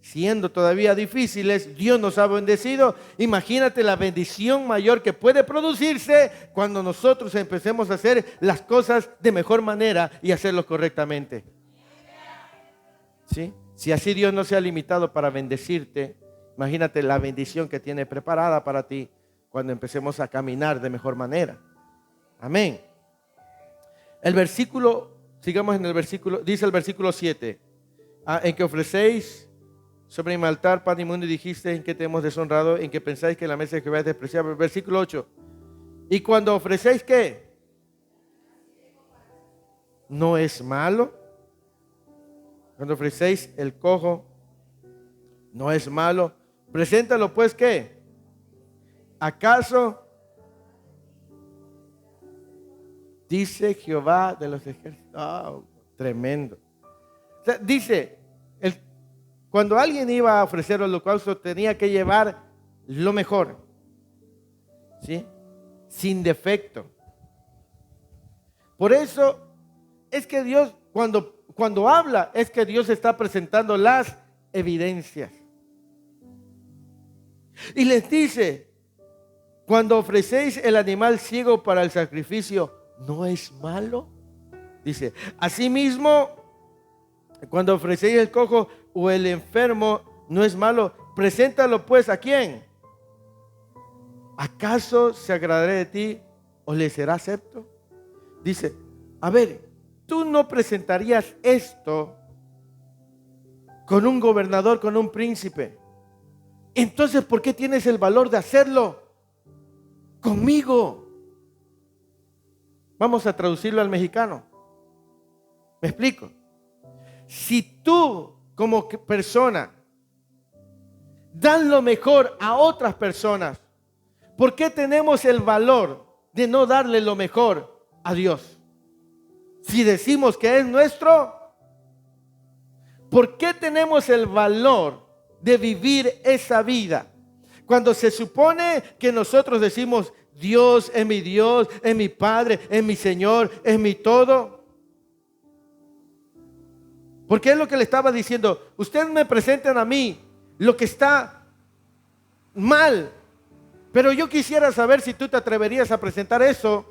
siendo todavía difíciles, Dios nos ha bendecido. Imagínate la bendición mayor que puede producirse cuando nosotros empecemos a hacer las cosas de mejor manera y hacerlo correctamente. ¿Sí? Si así Dios no se ha limitado para bendecirte, imagínate la bendición que tiene preparada para ti cuando empecemos a caminar de mejor manera. Amén. El versículo, sigamos en el versículo, dice el versículo 7, en que ofrecéis sobre mi altar pan inmundo y dijiste en que te hemos deshonrado, en que pensáis que la mesa de Jehová es despreciable. Versículo 8. Y cuando ofrecéis, ¿qué? ¿No es malo? Cuando ofrecéis el cojo, ¿no es malo? Preséntalo pues, ¿qué? ¿Acaso? Dice Jehová de los ejércitos. Oh, tremendo. O sea, dice, cuando alguien iba a ofrecer holocausto tenía que llevar lo mejor, ¿sí? Sin defecto. Por eso es que Dios, cuando habla, es que Dios está presentando las evidencias. Y les dice, cuando ofrecéis el animal ciego para el sacrificio, ¿no es malo? Dice, asimismo, cuando ofrecéis el cojo o el enfermo, no es malo. Preséntalo pues, ¿a quién? ¿Acaso se agradará de ti o le será acepto? Dice, a ver, tú no presentarías esto con un gobernador, con un príncipe. Entonces, ¿por qué tienes el valor de hacerlo conmigo? Vamos a traducirlo al mexicano. ¿Me explico? Si tú como persona das lo mejor a otras personas, ¿por qué tenemos el valor de no darle lo mejor a Dios? Si decimos que es nuestro, ¿por qué tenemos el valor de vivir esa vida? Cuando se supone que nosotros decimos, Dios, es mi Padre, es mi Señor, es mi todo. Porque es lo que le estaba diciendo, ustedes me presentan a mí lo que está mal, pero yo quisiera saber si tú te atreverías a presentar eso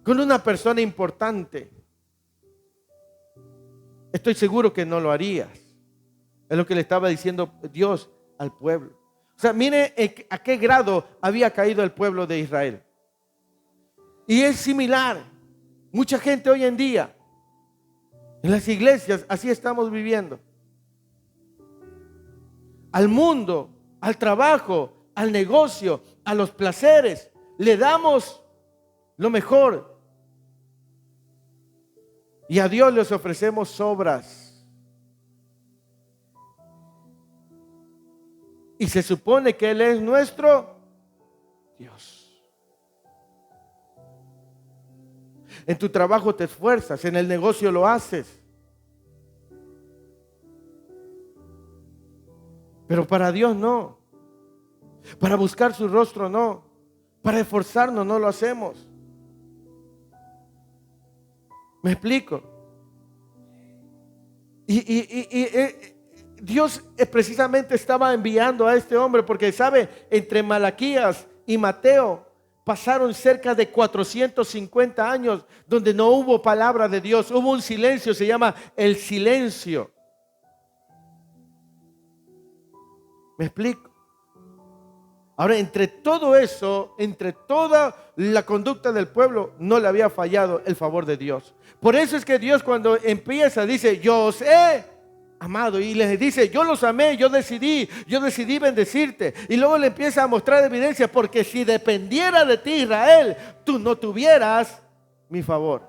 con una persona importante. Estoy seguro que no lo harías. Es lo que le estaba diciendo Dios al pueblo. O sea, mire a qué grado había caído el pueblo de Israel. Y es similar. Mucha gente hoy en día, en las iglesias, así estamos viviendo. Al mundo, al trabajo, al negocio, a los placeres, le damos lo mejor. Y a Dios les ofrecemos sobras. Y se supone que Él es nuestro Dios. En tu trabajo te esfuerzas, en el negocio lo haces. Pero para Dios no. Para buscar su rostro no. Para esforzarnos no lo hacemos. ¿Me explico? Y Dios precisamente estaba enviando a este hombre porque, ¿sabe? Entre Malaquías y Mateo pasaron cerca de 450 años donde no hubo palabra de Dios. Hubo un silencio, se llama el silencio. ¿Me explico? Ahora, entre todo eso, entre toda la conducta del pueblo, no le había fallado el favor de Dios. Por eso es que Dios, cuando empieza, dice, yo os he amado, y les dice, yo los amé, yo decidí bendecirte. Y luego le empieza a mostrar evidencia, porque si dependiera de ti, Israel, tú no tuvieras mi favor.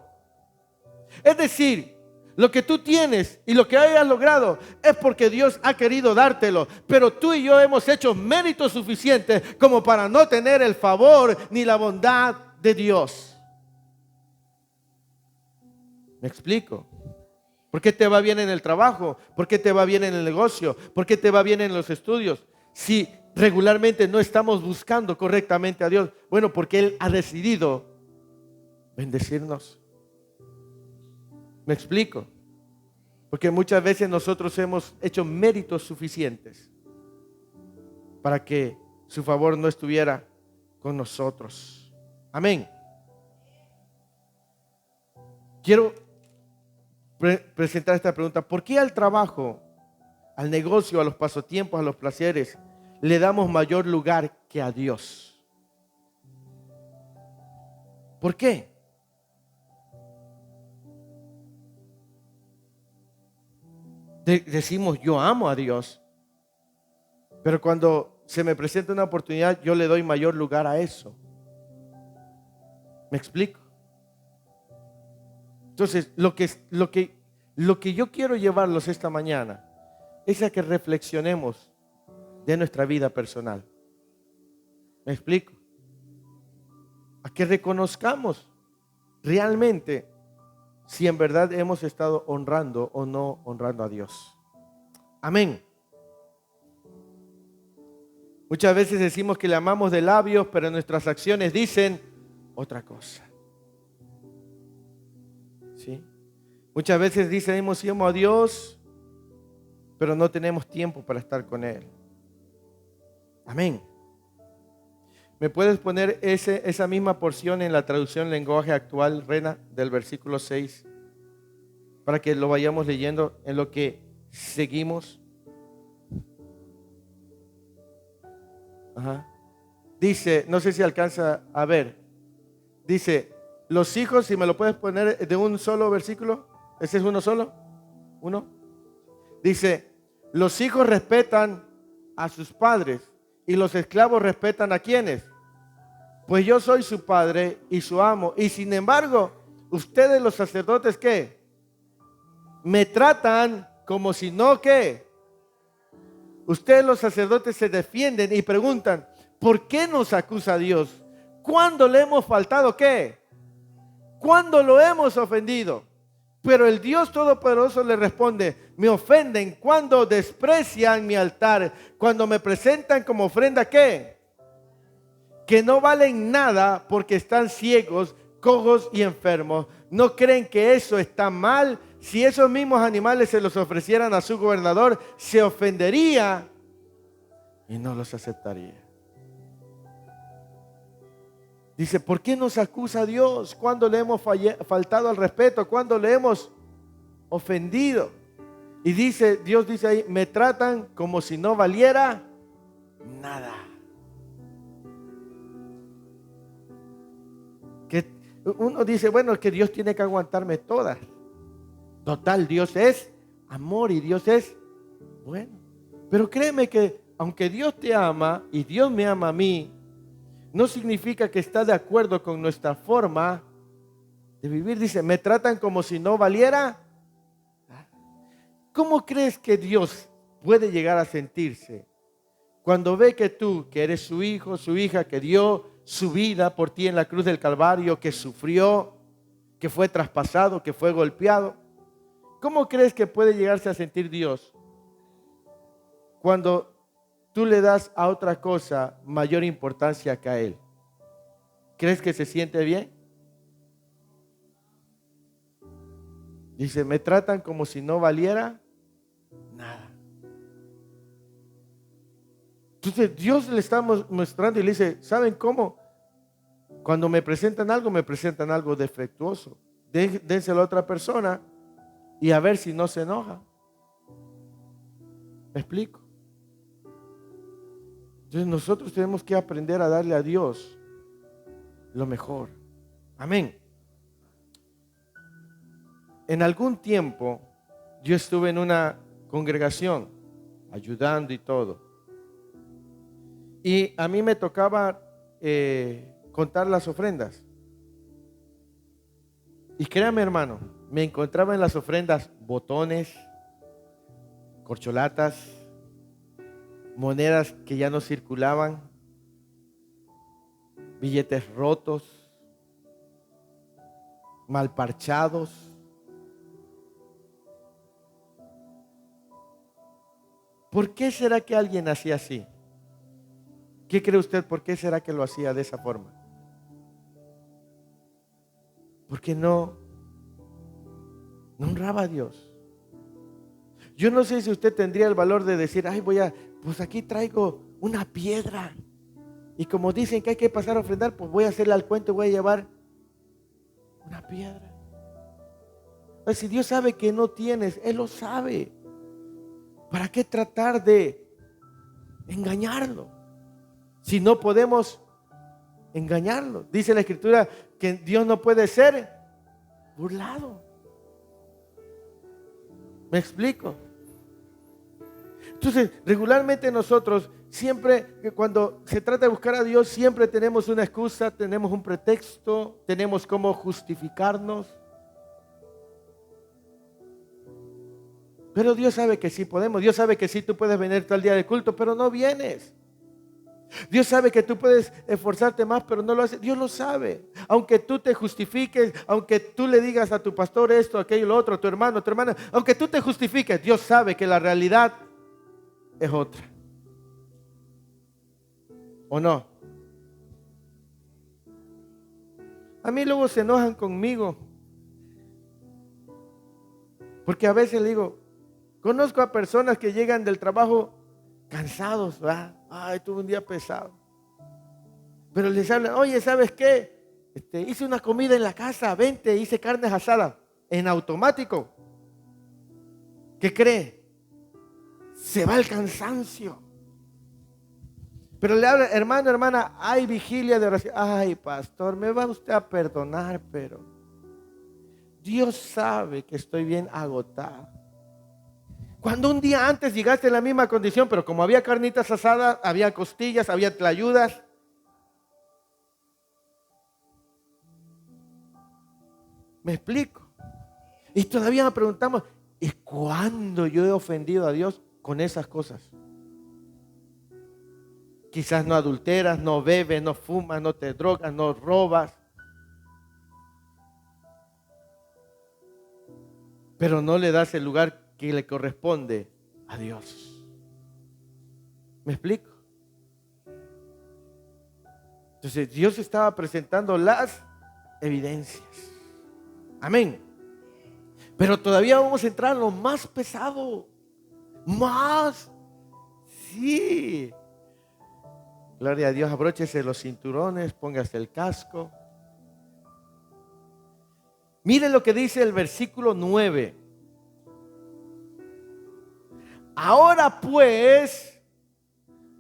Es decir, lo que tú tienes y lo que hayas logrado es porque Dios ha querido dártelo. Pero tú y yo hemos hecho méritos suficientes como para no tener el favor ni la bondad de Dios. ¿Me explico? ¿Por qué te va bien en el trabajo? ¿Por qué te va bien en el negocio? ¿Por qué te va bien en los estudios? Si regularmente no estamos buscando correctamente a Dios. Bueno, porque Él ha decidido bendecirnos. ¿Me explico? Porque muchas veces nosotros hemos hecho méritos suficientes para que su favor no estuviera con nosotros. Amén. Quiero presentar esta pregunta. ¿Por qué al trabajo, al negocio, a los pasatiempos, a los placeres, le damos mayor lugar que a Dios? ¿Por qué? Decimos, yo amo a Dios, pero cuando se me presenta una oportunidad, yo le doy mayor lugar a eso. ¿Me explico? Entonces, lo que yo quiero llevarlos esta mañana es a que reflexionemos de nuestra vida personal. ¿Me explico? A que reconozcamos realmente si en verdad hemos estado honrando o no honrando a Dios. Amén. Muchas veces decimos que le amamos de labios, pero nuestras acciones dicen otra cosa. ¿Sí? Muchas veces decimos sí amo a Dios, pero no tenemos tiempo para estar con Él. Amén. ¿Me puedes poner esa misma porción en la traducción lenguaje actual, Rena, del versículo 6? Para que lo vayamos leyendo en lo que seguimos. Ajá. Dice, no sé si alcanza a ver. Dice, los hijos, si me lo puedes poner de un solo versículo. ¿Ese es uno solo? ¿Uno? Dice, los hijos respetan a sus padres y los esclavos respetan a quienes. Pues yo soy su padre y su amo. Y sin embargo, ustedes los sacerdotes, ¿qué? Me tratan como si no, ¿qué? Ustedes los sacerdotes se defienden y preguntan, ¿por qué nos acusa Dios? ¿Cuándo le hemos faltado qué? ¿Cuándo lo hemos ofendido? Pero el Dios Todopoderoso le responde, me ofenden cuando desprecian mi altar, cuando me presentan como ofrenda ¿qué? Que no valen nada porque están ciegos, cojos y enfermos. ¿No creen que eso está mal? Si esos mismos animales se los ofrecieran a su gobernador, se ofendería y no los aceptaría. Dice, ¿por qué nos acusa Dios? ¿Cuándo le hemos faltado al respeto? ¿Cuándo le hemos ofendido? Y dice, Dios dice ahí, me tratan como si no valiera nada. Que uno dice, bueno, es que Dios tiene que aguantarme todas. Total, Dios es amor y Dios es bueno. Pero créeme que aunque Dios te ama y Dios me ama a mí, no significa que está de acuerdo con nuestra forma de vivir. Dice, me tratan como si no valiera. ¿Cómo crees que Dios puede llegar a sentirse cuando ve que tú, que eres su hijo, su hija, que dio su vida por ti en la cruz del Calvario, que sufrió, que fue traspasado, que fue golpeado? ¿Cómo crees que puede llegarse a sentir Dios cuando tú le das a otra cosa mayor importancia que a Él? ¿Crees que se siente bien? Dice, me tratan como si no valiera nada. Entonces Dios le está mostrando y le dice, ¿saben cómo? Cuando me presentan algo defectuoso. Dénselo a otra persona y a ver si no se enoja. ¿Me explico? Entonces nosotros tenemos que aprender a darle a Dios lo mejor. Amén. En algún tiempo yo estuve en una congregación ayudando y todo. Y a mí me tocaba contar las ofrendas. Y créame, hermano, me encontraba en las ofrendas botones, corcholatas, monedas que ya no circulaban, billetes rotos, mal parchados. ¿Por qué será que alguien hacía así? ¿Qué cree usted? ¿Por qué será que lo hacía de esa forma? Porque no honraba a Dios. Yo no sé si usted tendría el valor de decir, ay, pues aquí traigo una piedra. Y como dicen que hay que pasar a ofrendar, pues voy a hacerle al cuento y voy a llevar una piedra. Pues si Dios sabe que no tienes, Él lo sabe. ¿Para qué tratar de engañarlo? Si no podemos engañarlo. Dice la Escritura que Dios no puede ser burlado. ¿Me explico? Entonces, regularmente nosotros siempre, cuando se trata de buscar a Dios, siempre tenemos una excusa, tenemos un pretexto, tenemos cómo justificarnos. Pero Dios sabe que sí podemos. Dios sabe que sí tú puedes venir tal día de culto, pero no vienes. Dios sabe que tú puedes esforzarte más, pero no lo haces. Dios lo sabe. Aunque tú te justifiques, aunque tú le digas a tu pastor esto, aquello, lo otro, a tu hermano, a tu hermana, aunque tú te justifiques, Dios sabe que la realidad es otra. ¿O no? A mí luego se enojan conmigo. Porque a veces le digo, conozco a personas que llegan del trabajo cansados, ¿verdad? Ay, tuve un día pesado. Pero les hablan, oye, ¿sabes qué? Hice una comida en la casa, vente, hice carnes asadas en automático. ¿Qué cree? Se va el cansancio. Pero le habla, hermano, hermana, hay vigilia de oración. Ay, pastor, me va usted a perdonar, pero Dios sabe que estoy bien agotado. Cuando un día antes llegaste en la misma condición, pero como había carnitas asadas, había costillas, había tlayudas. ¿Me explico? Y todavía nos preguntamos, ¿y cuándo yo he ofendido a Dios con esas cosas? Quizás no adulteras, no bebes, no fumas, no te drogas, no robas. Pero no le das el lugar que le corresponde a Dios. ¿Me explico? Entonces Dios estaba presentando las evidencias. Amén. Pero todavía vamos a entrar en lo más pesado. Más. Sí. Gloria a Dios. Abróchese los cinturones, póngase el casco. Miren lo que dice el versículo 9. Ahora pues,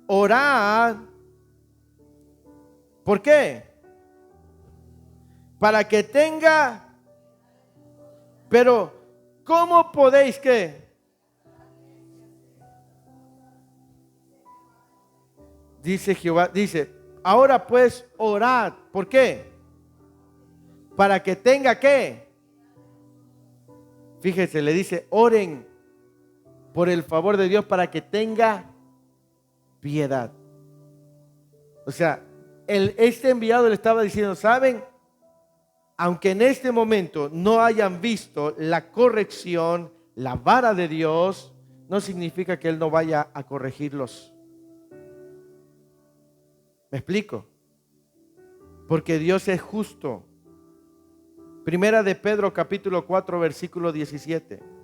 orad. ¿Por qué? Para que tenga. Pero, ¿cómo podéis qué? Dice Jehová, dice, ahora pues orad. ¿Por qué? Para que tenga qué. Fíjese, le dice, oren por el favor de Dios para que tenga piedad. O sea, este enviado le estaba diciendo, ¿saben? Aunque en este momento no hayan visto la corrección, la vara de Dios, no significa que Él no vaya a corregirlos. ¿Me explico? Porque Dios es justo. Primera de Pedro capítulo 4 versículo 17.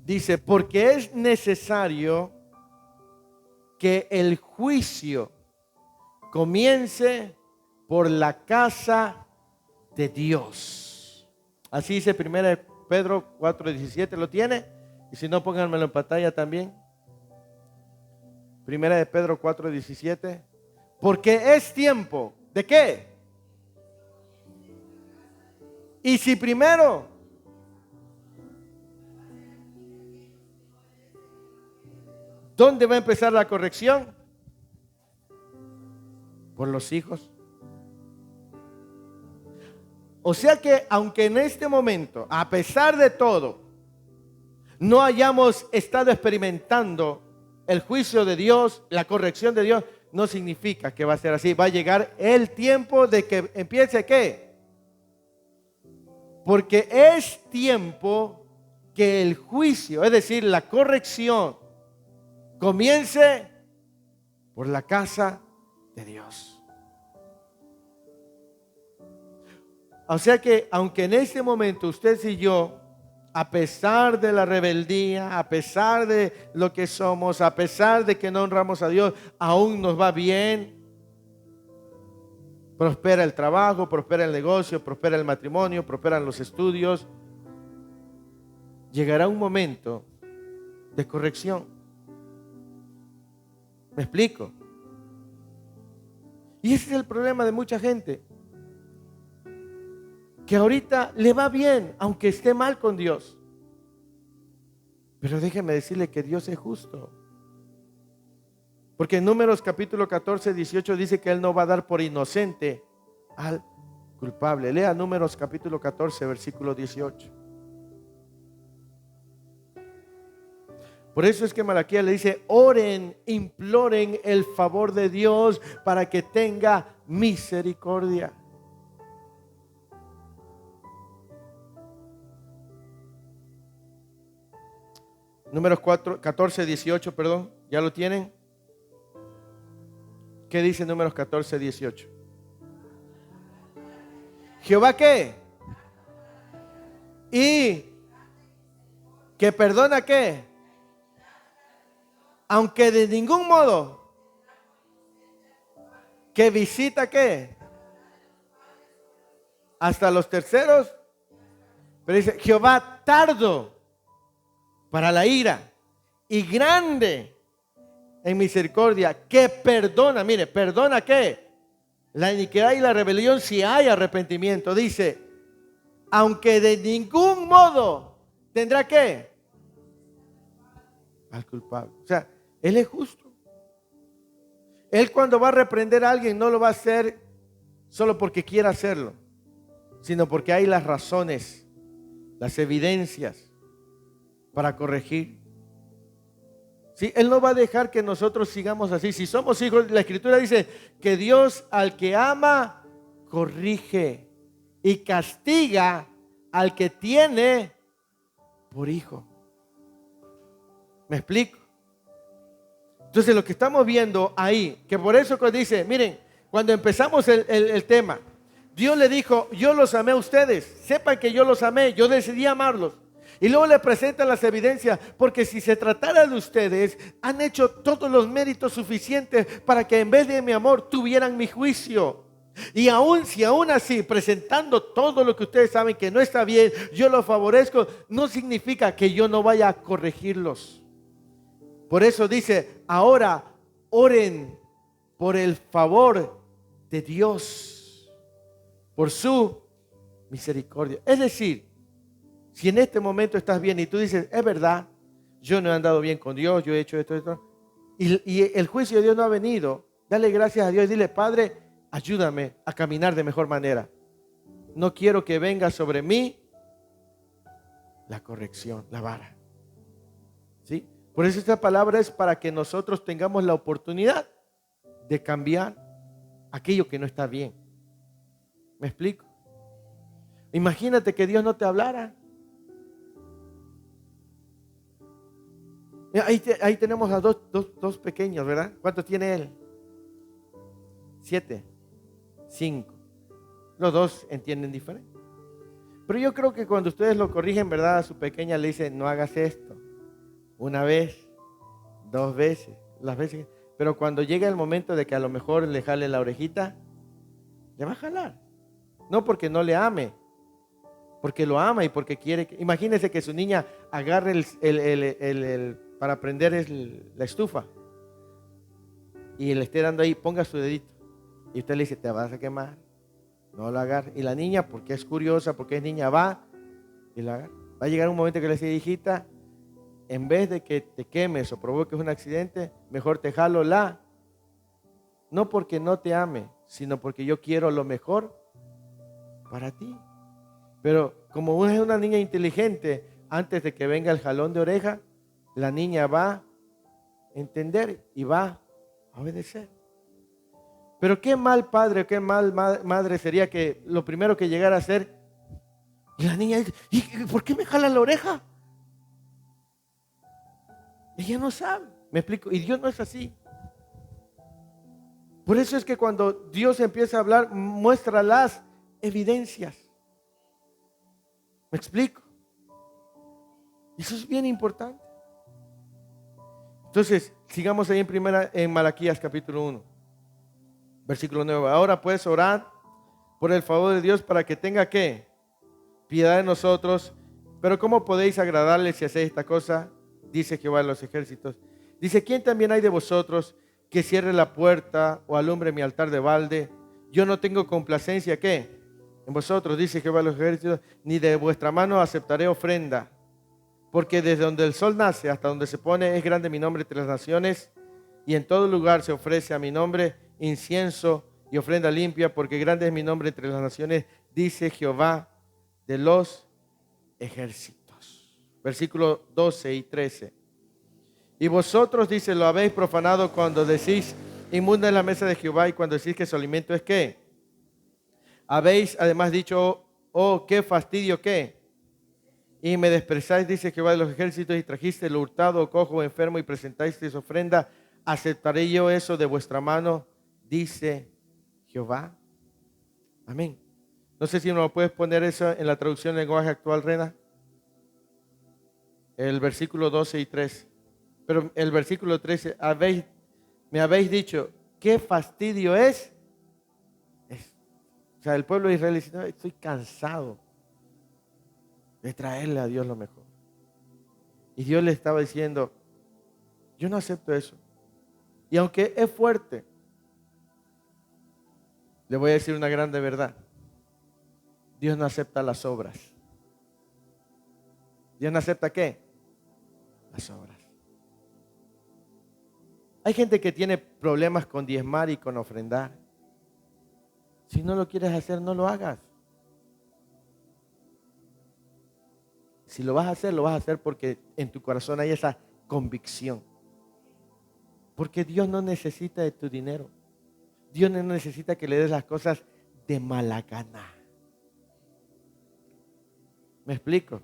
Dice, porque es necesario que el juicio comience por la casa de Dios. Así dice Primera de Pedro 4:17. ¿Lo tiene? Y si no, pónganmelo en pantalla también. Primera de Pedro 4:17. Porque es tiempo, ¿de qué? Y si primero ¿dónde va a empezar la corrección? Por los hijos. O sea que aunque en este momento, a pesar de todo, no hayamos estado experimentando el juicio de Dios, la corrección de Dios, no significa que va a ser así. Va a llegar el tiempo de que empiece ¿qué? Porque es tiempo que el juicio, es decir, la corrección, comience por la casa de Dios. O sea que aunque en este momento usted y yo, a pesar de la rebeldía, a pesar de lo que somos, a pesar de que no honramos a Dios, aún nos va bien, prospera el trabajo, prospera el negocio, prospera el matrimonio, prosperan los estudios, llegará un momento de corrección. ¿Me explico? Y ese es el problema de mucha gente, que ahorita le va bien, aunque esté mal con Dios. Pero déjeme decirle que Dios es justo. Porque en Números capítulo 14, 18 dice que Él no va a dar por inocente al culpable. Lea Números capítulo 14, versículo 18. Por eso es que Malaquías le dice, oren, imploren el favor de Dios para que tenga misericordia. Números 14, 18, perdón, ¿ya lo tienen? ¿Qué dice Números 14, 18? ¿Jehová qué? ¿Y que perdona qué? Aunque de ningún modo. ¿Que visita qué? Hasta los terceros. Pero dice, Jehová tardo para la ira y grande en misericordia, que perdona, mire, perdona qué, la iniquidad y la rebelión si hay arrepentimiento. Dice, aunque de ningún modo tendrá qué, al culpable. O sea, Él es justo. Él cuando va a reprender a alguien no lo va a hacer solo porque quiera hacerlo, sino porque hay las razones, las evidencias para corregir. ¿Sí? Él no va a dejar que nosotros sigamos así. Si somos hijos, la Escritura dice que Dios al que ama, corrige y castiga al que tiene por hijo. ¿Me explico? Entonces lo que estamos viendo ahí, que por eso dice, miren, cuando empezamos el tema, Dios le dijo, yo los amé a ustedes, sepan que yo los amé, yo decidí amarlos. Y luego le presentan las evidencias, porque si se tratara de ustedes, han hecho todos los méritos suficientes para que en vez de mi amor tuvieran mi juicio. Y aún así, presentando todo lo que ustedes saben que no está bien, yo los favorezco, no significa que yo no vaya a corregirlos. Por eso dice, ahora oren por el favor de Dios, por su misericordia. Es decir, si en este momento estás bien y tú dices, es verdad, yo no he andado bien con Dios, yo he hecho esto, y el juicio de Dios no ha venido, dale gracias a Dios y dile, Padre, ayúdame a caminar de mejor manera. No quiero que venga sobre mí la corrección, la vara. ¿Sí? Por eso esta palabra es para que nosotros tengamos la oportunidad de cambiar aquello que no está bien. ¿Me explico? Imagínate que Dios no te hablara. Ahí tenemos a dos pequeños, ¿verdad? ¿Cuántos tiene él? 7, 5. Los dos entienden diferente. Pero yo creo que cuando ustedes lo corrigen, ¿verdad? A su pequeña le dicen, no hagas esto. Una vez, 2 veces, las veces. Pero cuando llega el momento de que a lo mejor le jale la orejita, le va a jalar. No porque no le ame, porque lo ama y porque quiere. Imagínese que su niña agarre para prender la estufa y le esté dando ahí, ponga su dedito. Y usted le dice, te vas a quemar. No lo agarre. Y la niña, porque es curiosa, porque es niña, va y la agarra. Va a llegar un momento que le dice, hijita, en vez de que te quemes o provoques un accidente, mejor te jalo no porque no te ame, sino porque yo quiero lo mejor para ti. Pero como es una niña inteligente, antes de que venga el jalón de oreja, la niña va a entender y va a obedecer. Pero qué mal padre, qué mal madre sería que lo primero que llegara a hacer, y la niña dice, ¿y por qué me jala la oreja? Ella no sabe, me explico, y Dios no es así. Por eso es que cuando Dios empieza a hablar, muestra las evidencias. ¿Me explico? Eso es bien importante. Entonces, sigamos ahí en Malaquías capítulo 1, versículo 9. Ahora pues orad por el favor de Dios para que tenga ¿qué? Piedad de nosotros. Pero ¿cómo podéis agradarle si hacéis esta cosa? Dice Jehová de los ejércitos. Dice, ¿quién también hay de vosotros que cierre la puerta o alumbre mi altar de balde? Yo no tengo complacencia, ¿qué? En vosotros, dice Jehová de los ejércitos, ni de vuestra mano aceptaré ofrenda. Porque desde donde el sol nace hasta donde se pone es grande mi nombre entre las naciones, y en todo lugar se ofrece a mi nombre incienso y ofrenda limpia, porque grande es mi nombre entre las naciones, dice Jehová de los ejércitos. Versículos 12 y 13. Y vosotros, dice, lo habéis profanado cuando decís, inmunda es la mesa de Jehová, y cuando decís que su alimento es ¿qué? Habéis además dicho, oh, qué fastidio, ¿qué? Y me desprezáis, dice Jehová de los ejércitos, y trajiste lo hurtado, cojo, enfermo, y presentasteis ofrenda. ¿Aceptaré yo eso de vuestra mano? Dice Jehová. Amén. No sé si me lo puedes poner eso en la traducción del lenguaje actual, Rena. El versículo 12 y 13. Pero el versículo 13, me habéis dicho, ¿qué fastidio es? O sea, el pueblo de Israel dice, no, estoy cansado de traerle a Dios lo mejor. Y Dios le estaba diciendo, yo no acepto eso. Y aunque es fuerte, le voy a decir una grande verdad. Dios no acepta las obras. ¿Dios no acepta qué? Las obras. Hay gente que tiene problemas con diezmar y con ofrendar. Si no lo quieres hacer, no lo hagas. Si lo vas a hacer porque en tu corazón hay esa convicción. Porque Dios no necesita de tu dinero. Dios no necesita que le des las cosas de mala gana. ¿Me explico?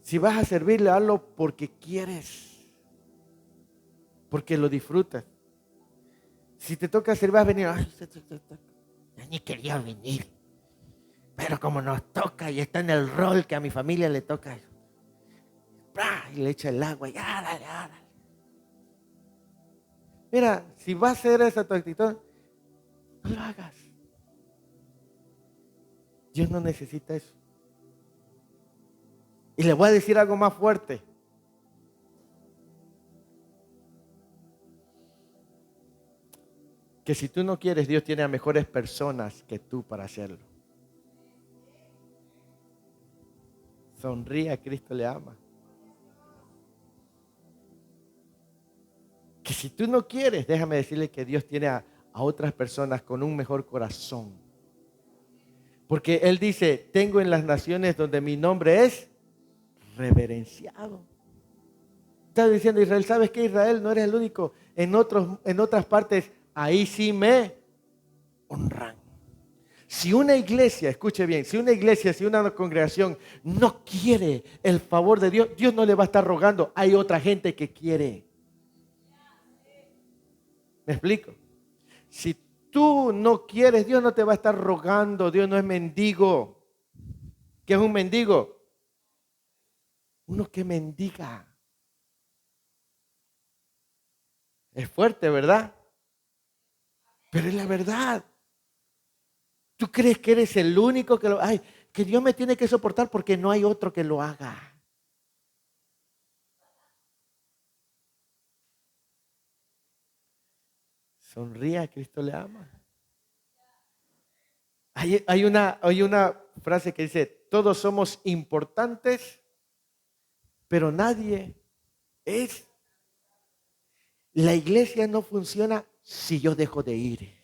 Si vas a servirle, hazlo porque quieres. Porque lo disfrutas. Si te toca servir, vas a venir. Ay, yo ni quería venir. Pero como nos toca y está en el rol que a mi familia le toca. Y le echa el agua. Ya, dale, dale. Mira, si va a ser esa tu actitud, no lo hagas. Dios no necesita eso. Y le voy a decir algo más fuerte. Que si tú no quieres, Dios tiene a mejores personas que tú para hacerlo. Sonríe, a Cristo le ama. Que si tú no quieres, déjame decirle que Dios tiene a otras personas con un mejor corazón. Porque Él dice, tengo en las naciones donde mi nombre es reverenciado. Está diciendo Israel, ¿sabes qué? Israel, no eres el único. En otras partes, ahí sí me honran. Si una iglesia, escuche bien, si una congregación no quiere el favor de Dios, Dios no le va a estar rogando. Hay otra gente que quiere. ¿Me explico? Si tú no quieres, Dios no te va a estar rogando. Dios no es mendigo. ¿Qué es un mendigo? Uno que mendiga. Es fuerte, ¿verdad? Pero es la verdad. ¿Tú crees que eres el único que que Dios me tiene que soportar porque no hay otro que lo haga? Sonría, Cristo le ama. Hay una frase que dice, todos somos importantes, pero nadie es. La iglesia no funciona si yo dejo de ir.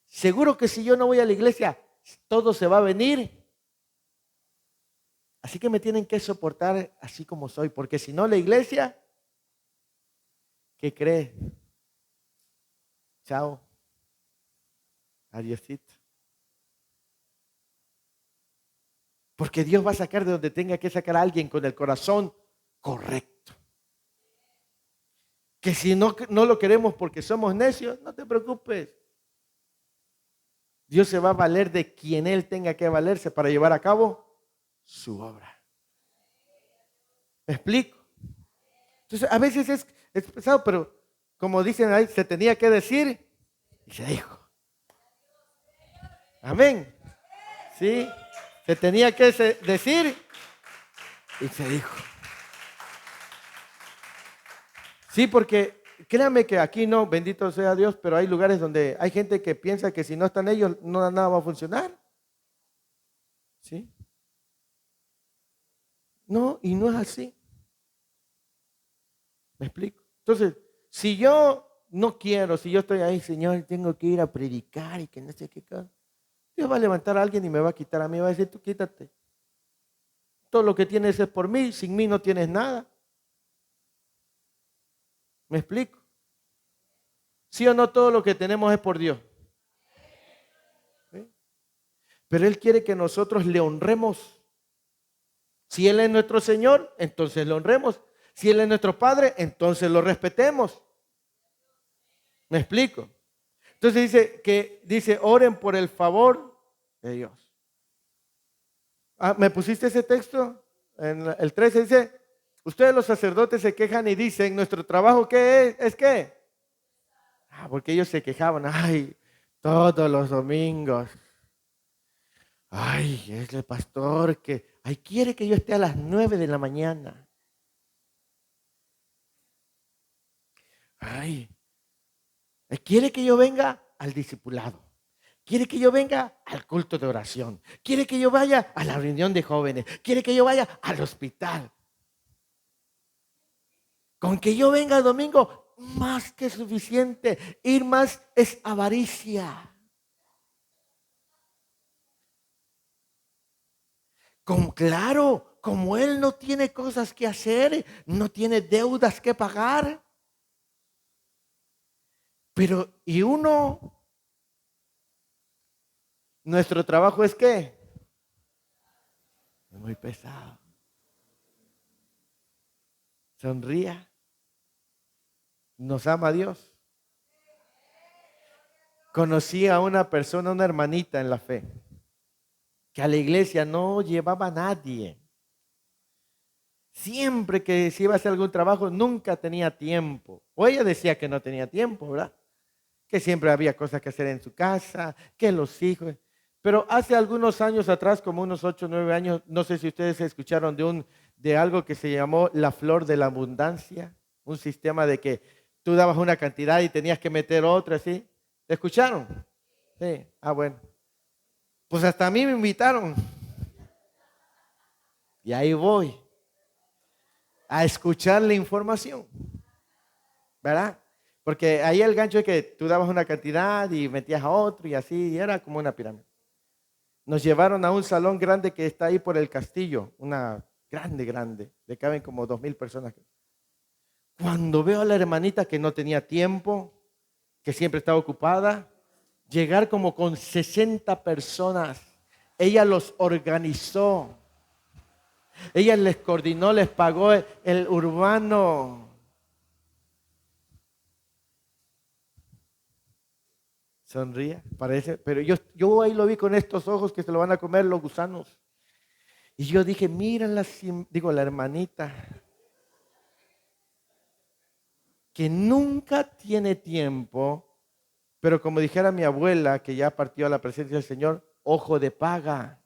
Seguro que si yo no voy a la iglesia, todo se va a venir. Así que me tienen que soportar así como soy, porque si no la iglesia, ¿qué cree? Chao. Adiósito. Porque Dios va a sacar de donde tenga que sacar a alguien con el corazón correcto. Que si no lo queremos porque somos necios, no te preocupes. Dios se va a valer de quien Él tenga que valerse para llevar a cabo su obra. ¿Me explico? Entonces, a veces es pesado, pero como dicen ahí, se tenía que decir y se dijo. Amén. Sí, se tenía que decir y se dijo. Sí, porque créanme que aquí no, bendito sea Dios, pero hay lugares donde hay gente que piensa que si no están ellos, nada va a funcionar. ¿Sí? No, y no es así. ¿Me explico? Entonces, si yo no quiero, si yo estoy ahí, Señor, tengo que ir a predicar y que no sé qué cosa, Dios va a levantar a alguien y me va a quitar a mí, va a decir, tú quítate. Todo lo que tienes es por mí, sin mí no tienes nada. ¿Me explico? ¿Sí o no todo lo que tenemos es por Dios? ¿Sí? Pero Él quiere que nosotros le honremos. Si Él es nuestro Señor, entonces le honremos. Si Él es nuestro Padre, entonces lo respetemos. ¿Me explico? Entonces dice, oren por el favor de Dios. ¿Me pusiste ese texto? En el 13 dice, ustedes los sacerdotes se quejan y dicen, ¿nuestro trabajo qué es? ¿Es qué? Porque ellos se quejaban, todos los domingos. Es el pastor que, quiere que yo esté a las 9 de la mañana. Quiere que yo venga al discipulado. Quiere que yo venga al culto de oración. Quiere que yo vaya a la reunión de jóvenes. Quiere que yo vaya al hospital. Con que yo venga domingo, más que suficiente. Ir más es avaricia. Claro, como él no tiene cosas que hacer, no tiene deudas que pagar. Pero, ¿y uno? Nuestro trabajo es ¿qué? Es muy pesado. Sonría. Nos ama Dios. Conocí a una persona, una hermanita en la fe, que a la iglesia no llevaba a nadie. Siempre que se iba a hacer algún trabajo, nunca tenía tiempo. O ella decía que no tenía tiempo, ¿verdad? Que siempre había cosas que hacer en su casa, que los hijos. Pero hace algunos años atrás, como unos 8 o 9 años, no sé si ustedes escucharon de algo que se llamó la flor de la abundancia, un sistema de que tú dabas una cantidad y tenías que meter otra, ¿sí? ¿Escucharon? Sí, bueno. Pues hasta a mí me invitaron. Y ahí voy a escuchar la información, ¿verdad? Porque ahí el gancho es que tú dabas una cantidad y metías a otro y así, y era como una pirámide. Nos llevaron a un salón grande que está ahí por el castillo, una grande, le caben como 2,000 personas. Cuando veo a la hermanita que no tenía tiempo, que siempre estaba ocupada, llegar como con 60 personas, ella los organizó, ella les coordinó, les pagó el urbano. Sonría, parece, pero yo ahí lo vi con estos ojos que se lo van a comer los gusanos. Y yo dije, mírenla, digo, la hermanita, que nunca tiene tiempo, pero como dijera mi abuela, que ya partió a la presencia del Señor, ojo de paga.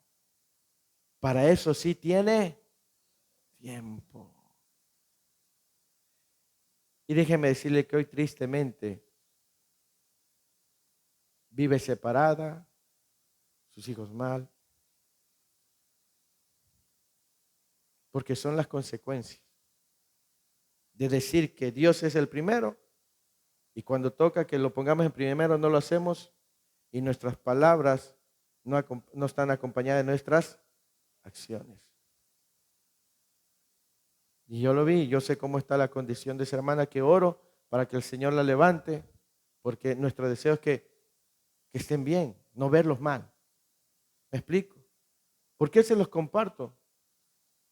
Para eso sí tiene tiempo. Y déjeme decirle que hoy tristemente vive separada, sus hijos mal, porque son las consecuencias de decir que Dios es el primero y cuando toca que lo pongamos en primero no lo hacemos y nuestras palabras no están acompañadas de nuestras acciones. Y yo lo vi, yo sé cómo está la condición de esa hermana, que oro para que el Señor la levante, porque nuestro deseo es que estén bien, no verlos mal. ¿Me explico? ¿Por qué se los comparto?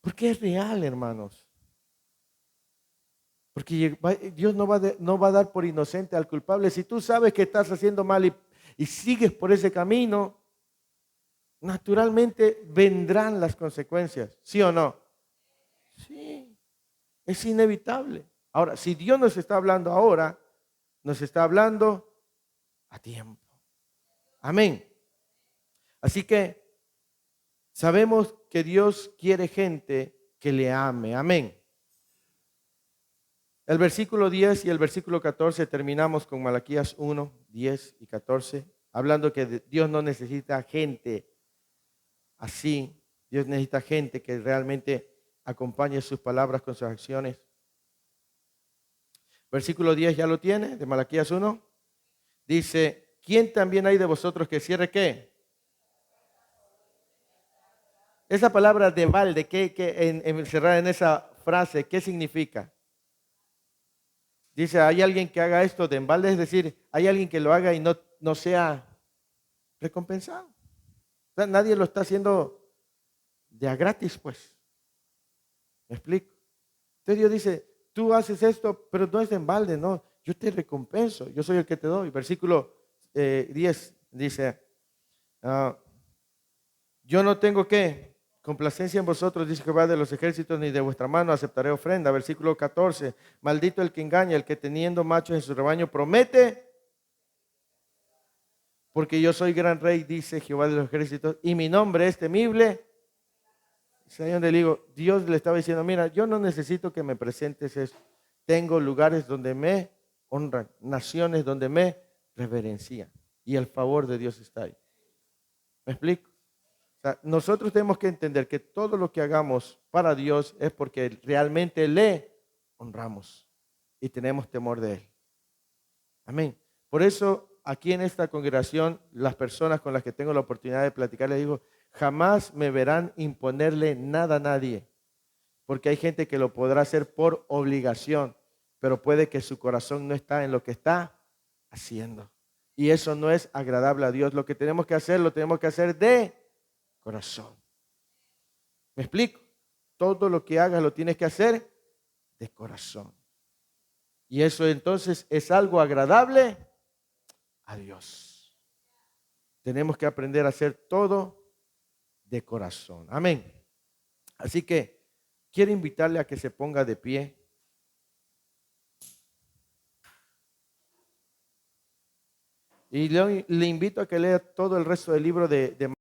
Porque es real, hermanos. Porque Dios no va a dar por inocente al culpable. Si tú sabes que estás haciendo mal y sigues por ese camino, naturalmente vendrán las consecuencias. ¿Sí o no? Sí, es inevitable. Ahora, si Dios nos está hablando ahora, nos está hablando a tiempo. Amén. Así que sabemos que Dios quiere gente que le ame. Amén. El versículo 10 y el versículo 14 terminamos con Malaquías 1, 10 y 14, hablando que Dios no necesita gente así. Dios necesita gente que realmente acompañe sus palabras con sus acciones. Versículo 10 ya lo tiene, de Malaquías 1. Dice, ¿quién también hay de vosotros que cierre qué? Esa palabra de balde, encerrada en esa frase, ¿qué significa? Dice, hay alguien que haga esto de embalde, es decir, hay alguien que lo haga y no sea recompensado. O sea, nadie lo está haciendo de a gratis, pues. ¿Me explico? Entonces Dios dice, tú haces esto, pero no es de embalde, no. Yo te recompenso, yo soy el que te doy. Versículo 10 dice, yo no tengo que complacencia en vosotros, dice Jehová de los ejércitos, ni de vuestra mano aceptaré ofrenda. Versículo 14, maldito el que engaña, el que teniendo machos en su rebaño promete, porque yo soy gran rey, dice Jehová de los ejércitos, y mi nombre es temible. Señor, le digo, Dios le estaba diciendo, mira, yo no necesito que me presentes eso. Tengo lugares donde me honran, naciones donde me reverencian, y el favor de Dios está ahí. ¿Me explico? O sea, nosotros tenemos que entender que todo lo que hagamos para Dios es porque realmente le honramos. y tenemos temor de Él. Amén. Por eso aquí en esta congregación, las personas con las que tengo la oportunidad de platicar, les digo, jamás me verán imponerle nada a nadie, porque hay gente que lo podrá hacer por obligación, pero puede que su corazón no está en lo que está haciendo. Y eso no es agradable a Dios. Lo que tenemos que hacer, lo tenemos que hacer de corazón. ¿Me explico? Todo lo que hagas lo tienes que hacer de corazón. Y eso entonces es algo agradable a Dios. Tenemos que aprender a hacer todo de corazón. Amén. Así que quiero invitarle a que se ponga de pie. Y le invito a que lea todo el resto del libro de